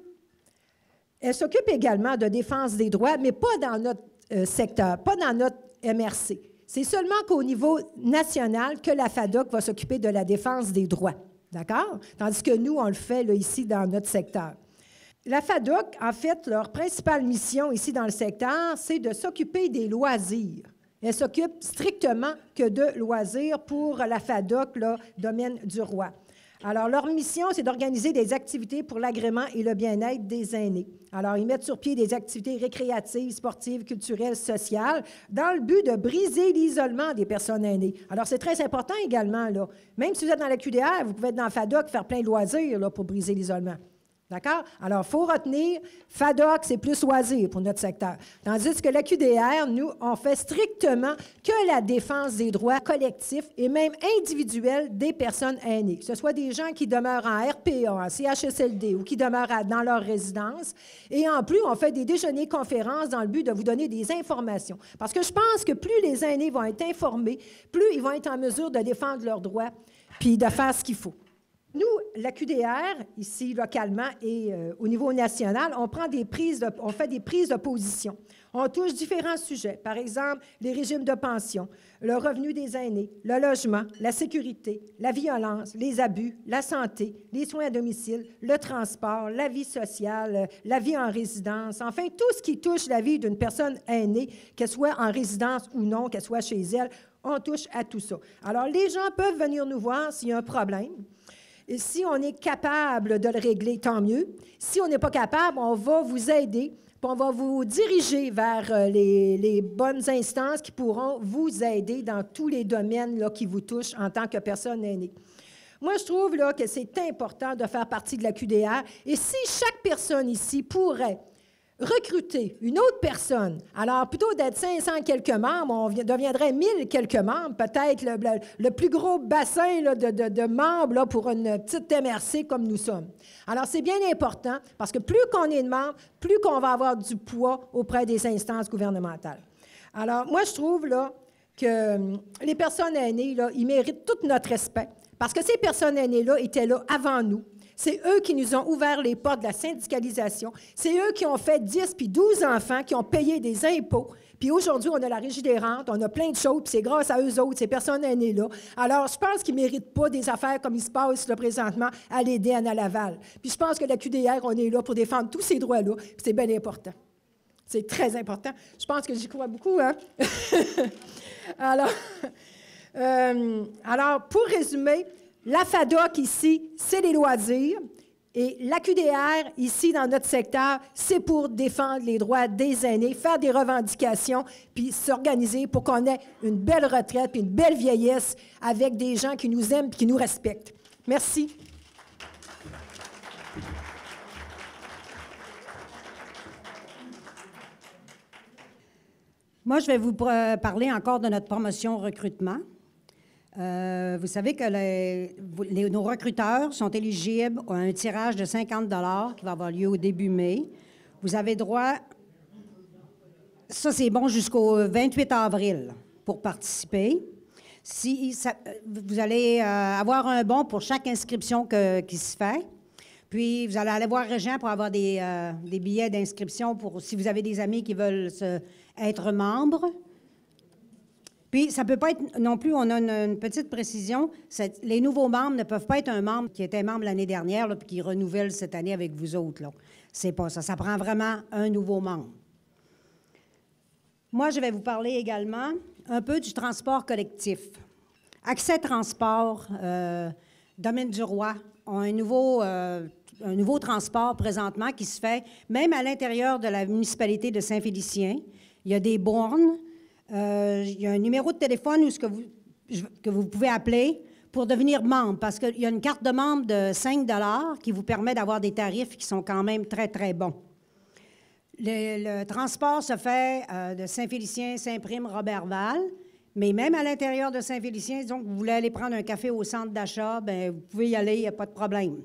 [SPEAKER 6] également de défense des droits, mais pas dans notre secteur, pas dans notre MRC. C'est seulement qu'au niveau national que la FADOC va s'occuper de la défense des droits. D'accord? Tandis que nous, on le fait là, ici dans notre secteur. La FADOC, en fait, leur principale mission ici dans le secteur, c'est de s'occuper des loisirs. Elle s'occupe strictement que de loisirs pour la FADOC, là, domaine du roi. Alors, leur mission, c'est d'organiser des activités pour l'agrément et le bien-être des aînés. Alors, ils mettent sur pied des activités récréatives, sportives, culturelles, sociales, dans le but de briser l'isolement des personnes aînées. Alors, c'est très important également, là. Même si vous êtes dans la QDR, vous pouvez être dans la FADOC, faire plein de loisirs là, pour briser l'isolement. D'accord? Alors, il faut retenir, FADOC, c'est plus loisir pour notre secteur. Tandis que la QDR, nous, on fait strictement que la défense des droits collectifs et même individuels des personnes aînées, que ce soit des gens qui demeurent en RPA, en CHSLD ou qui demeurent dans leur résidence. Et en plus, on fait des déjeuners-conférences dans le but de vous donner des informations. Parce que je pense que plus les aînés vont être informés, plus ils vont être en mesure de défendre leurs droits puis de faire ce qu'il faut. Nous, la QDR, ici, localement et au niveau national, on fait des prises de position. On touche différents sujets. Par exemple, les régimes de pension, le revenu des aînés, le logement, la sécurité, la violence, les abus, la santé, les soins à domicile, le transport, la vie sociale, la vie en résidence. Enfin, tout ce qui touche la vie d'une personne aînée, qu'elle soit en résidence ou non, qu'elle soit chez elle, on touche à tout ça. Alors, les gens peuvent venir nous voir s'il y a un problème. Et si on est capable de le régler, tant mieux. Si on n'est pas capable, on va vous aider, puis on va vous diriger vers les bonnes instances qui pourront vous aider dans tous les domaines là, qui vous touchent en tant que personne aînée. Moi, je trouve là, que c'est important de faire partie de la QDR. Et si chaque personne ici pourrait recruter une autre personne, alors plutôt d'être 500 quelques membres, on deviendrait 1000 quelques membres, peut-être le plus gros bassin là, de membres là, pour une petite MRC comme nous sommes. Alors, c'est bien important parce que plus qu'on est de membres, plus qu'on va avoir du poids auprès des instances gouvernementales. Alors, moi, je trouve là, que les personnes aînées, là, ils méritent tout notre respect parce que ces personnes aînées-là étaient là avant nous. C'est eux qui nous ont ouvert les portes de la syndicalisation. C'est eux qui ont fait 10 puis 12 enfants, qui ont payé des impôts. Puis aujourd'hui, on a la Régie des rentes, on a plein de choses, puis c'est grâce à eux autres, ces personnes aînées-là. Alors, je pense qu'ils ne méritent pas des affaires comme il se passe là, présentement à l'aider Anna Laval. Puis je pense que la QDR, on est là pour défendre tous ces droits-là, puis c'est bien important. C'est très important. Je pense que j'y crois beaucoup, hein? Alors, pour résumer, la FADOC ici, c'est les loisirs. Et l'AQDR, ici, dans notre secteur, c'est pour défendre les droits des aînés, faire des revendications, puis s'organiser pour qu'on ait une belle retraite, puis une belle vieillesse avec des gens qui nous aiment et qui nous respectent. Merci.
[SPEAKER 1] Moi, je vais vous parler encore de notre promotion recrutement. Vous savez que nos recruteurs sont éligibles à un tirage de 50 $ qui va avoir lieu au début mai. Vous avez droit, ça c'est bon jusqu'au 28 avril pour participer. Vous allez avoir un bon pour chaque inscription qui se fait. Puis, vous allez aller voir Régent pour avoir des billets d'inscription pour si vous avez des amis qui veulent être membres. Puis, ça ne peut pas être non plus, on a une petite précision, les nouveaux membres ne peuvent pas être un membre qui était membre l'année dernière là, puis qui renouvelle cette année avec vous autres. C'est pas ça. Ça prend vraiment un nouveau membre. Moi, je vais vous parler également un peu du transport collectif. Accès Transport, Domaine du Roi, ont un nouveau transport présentement qui se fait même à l'intérieur de la municipalité de Saint-Félicien. Il y a des bornes. Il y a un numéro de téléphone que vous pouvez appeler pour devenir membre, parce qu'il y a une carte de membre de 5 $ qui vous permet d'avoir des tarifs qui sont quand même très, très bons. Le transport se fait de Saint-Félicien, Saint-Prime, Roberval, mais même à l'intérieur de Saint-Félicien, disons que vous voulez aller prendre un café au centre d'achat, bien, vous pouvez y aller, il n'y a pas de problème.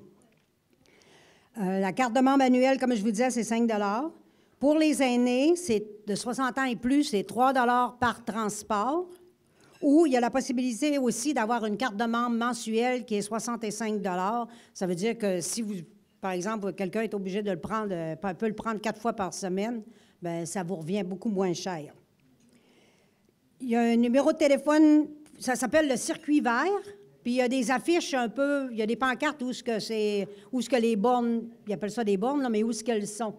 [SPEAKER 1] La carte de membre annuelle, comme je vous disais, c'est 5 $. Pour les aînés, c'est de 60 ans et plus, c'est 3 $ par transport. Ou il y a la possibilité aussi d'avoir une carte de membre mensuelle qui est 65 $. Ça veut dire que si vous, par exemple, quelqu'un est obligé de le prendre, peut le prendre 4 fois par semaine, bien, ça vous revient beaucoup moins cher. Il y a un numéro de téléphone, ça s'appelle le circuit vert. Puis il y a des affiches un peu, il y a des pancartes où ce que les bornes, ils appellent ça des bornes, là, mais où ce qu'elles sont.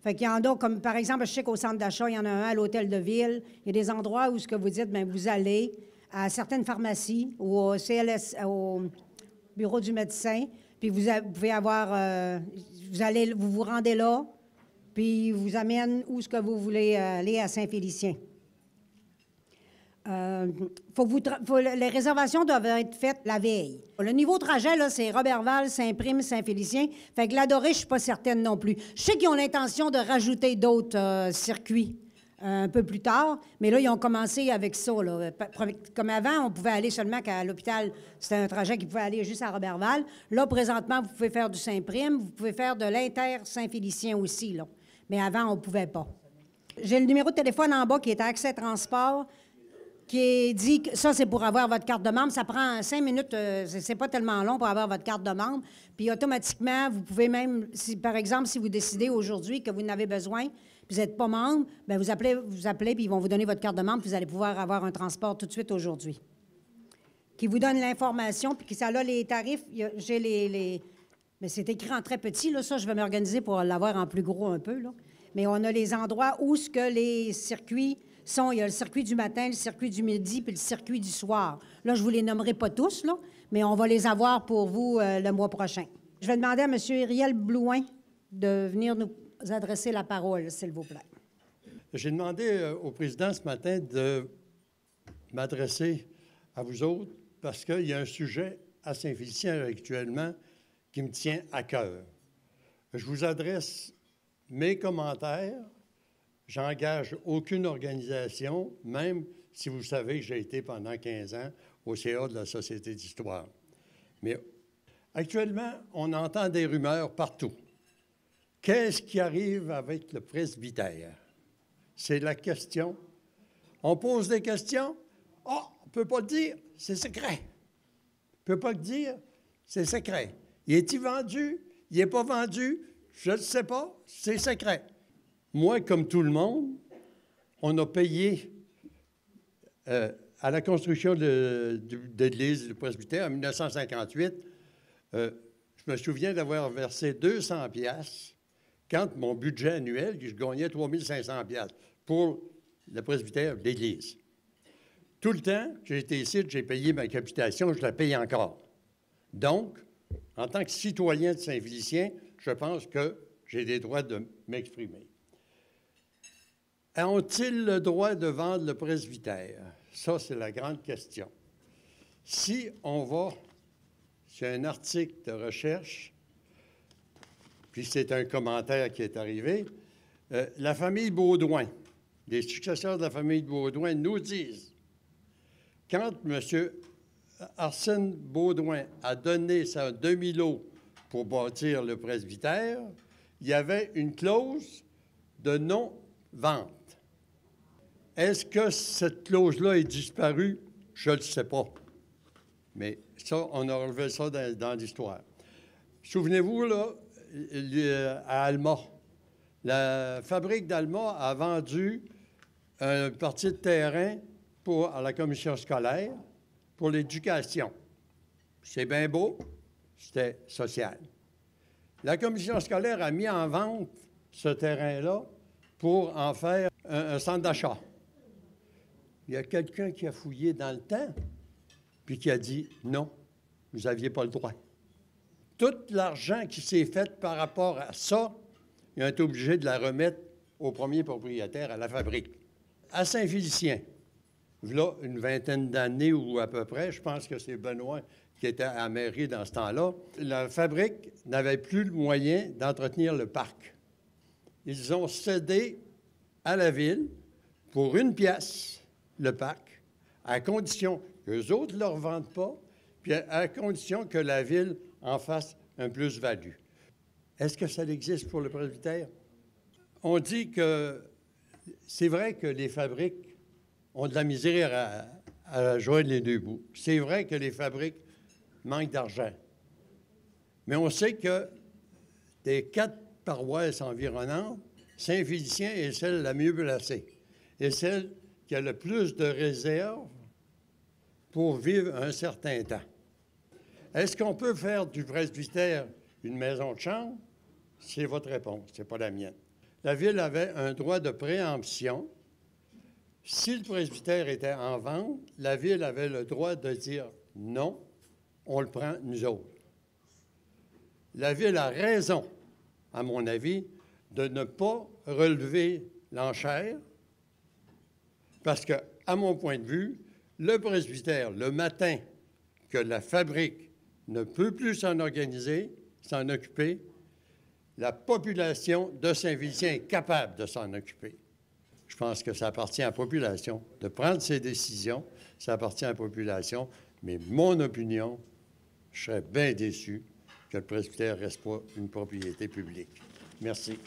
[SPEAKER 1] Fait qu'il y en a, comme par exemple, je sais qu'au centre d'achat, il y en a un à l'hôtel de ville. Il y a des endroits où ce que vous dites, bien, vous allez à certaines pharmacies ou au CLS, au bureau du médecin, puis vous pouvez avoir, vous vous rendez là, puis ils vous amène où ce que vous voulez aller à Saint-Félicien. Les réservations doivent être faites la veille. Le niveau trajet, là, c'est Roberval, Saint-Prime, Saint-Félicien. Fait que l'Adoré, je ne suis pas certaine non plus. Je sais qu'ils ont l'intention de rajouter d'autres circuits un peu plus tard, mais là, ils ont commencé avec ça. Là. Comme avant, on pouvait aller seulement qu'à l'hôpital. C'était un trajet qui pouvait aller juste à Roberval. Là, présentement, vous pouvez faire du Saint-Prime, vous pouvez faire de l'Inter-Saint-Félicien aussi. Là. Mais avant, on ne pouvait pas. J'ai le numéro de téléphone en bas qui est à Accès Transport, qui est dit que ça, c'est pour avoir votre carte de membre. Ça prend 5 minutes, c'est pas tellement long pour avoir votre carte de membre. Puis automatiquement, vous pouvez même, par exemple, si vous décidez aujourd'hui que vous en avez besoin, puis vous n'êtes pas membre, bien, vous appelez, puis ils vont vous donner votre carte de membre, puis vous allez pouvoir avoir un transport tout de suite aujourd'hui. Qui vous donne l'information, puis ça a les tarifs. J'ai mais c'est écrit en très petit, là, ça, je vais m'organiser pour l'avoir en plus gros un peu, là. Mais on a les endroits où ce que les circuits il y a le circuit du matin, le circuit du midi, puis le circuit du soir. Là, je ne vous les nommerai pas tous, là, mais on va les avoir pour vous le mois prochain. Je vais demander à M. Ériel Blouin de venir nous adresser la parole, s'il vous plaît.
[SPEAKER 7] J'ai demandé au président ce matin de m'adresser à vous autres parce qu'il y a un sujet à Saint-Félicien actuellement qui me tient à cœur. Je vous adresse mes commentaires. J'engage aucune organisation, même si vous savez que j'ai été pendant 15 ans au CA de la Société d'histoire. Mais actuellement, on entend des rumeurs partout. Qu'est-ce qui arrive avec le presbytère? C'est la question. On pose des questions. Oh, on ne peut pas le dire, c'est secret. On ne peut pas le dire, c'est secret. Il est-il vendu? Il n'est pas vendu? Je ne sais pas, c'est secret. Moi, comme tout le monde, on a payé à la construction de l'église du presbytère en 1958. Je me souviens d'avoir versé 200 piastres quand mon budget annuel, je gagnais 3 500 piastres pour le presbytère de l'église. Tout le temps que j'ai été ici, j'ai payé ma capitation, je la paye encore. Donc, En tant que citoyen de Saint-Félicien, je pense que j'ai des droits de m'exprimer. Ont-ils le droit de vendre le presbytère? Ça, c'est la grande question. Si on va sur un article de recherche, puis c'est un commentaire qui est arrivé, la famille Baudouin, les successeurs de la famille Baudouin nous disent, quand M. Arsène Baudouin a donné sa demi-lot pour bâtir le presbytère, il y avait une clause de non-vente. Est-ce que cette clause-là est disparue? Je ne le sais pas. Mais ça, on a relevé ça dans l'histoire. Souvenez-vous, là, à Alma, la fabrique d'Alma a vendu une partie de terrain à la commission scolaire pour l'éducation. C'est bien beau, c'était social. La commission scolaire a mis en vente ce terrain-là pour en faire un centre d'achat. Il y a quelqu'un qui a fouillé dans le temps puis qui a dit « Non, vous n'aviez pas le droit ». Tout l'argent qui s'est fait par rapport à ça, ils ont été obligés de la remettre au premier propriétaire, à la fabrique. À Saint-Félicien, là, une vingtaine d'années ou à peu près, je pense que c'est Benoît qui était à la mairie dans ce temps-là, la fabrique n'avait plus le moyen d'entretenir le parc. Ils ont cédé à la ville pour 1 pièce le parc, à condition qu'eux autres ne le revendent pas, puis à condition que la ville en fasse un plus-value. Est-ce que ça existe pour le presbytère? On dit que c'est vrai que les fabriques ont de la misère à joindre les deux bouts. C'est vrai que les fabriques manquent d'argent. Mais on sait que des 4 paroisses environnantes, Saint-Félicien est celle la mieux placée et celle qui a le plus de réserves pour vivre un certain temps. Est-ce qu'on peut faire du presbytère une maison de chambre? C'est votre réponse, c'est pas la mienne. La Ville avait un droit de préemption. Si le presbytère était en vente, la Ville avait le droit de dire non, on le prend nous autres. La Ville a raison, à mon avis, de ne pas relever l'enchère parce que, à mon point de vue, le presbytère, le matin que la fabrique ne peut plus s'en occuper, la population de Saint-Félicien est capable de s'en occuper. Je pense que ça appartient à la population de prendre ses décisions, ça appartient à la population, mais mon opinion, je serais bien déçu que le presbytère ne reste pas une propriété publique. Merci.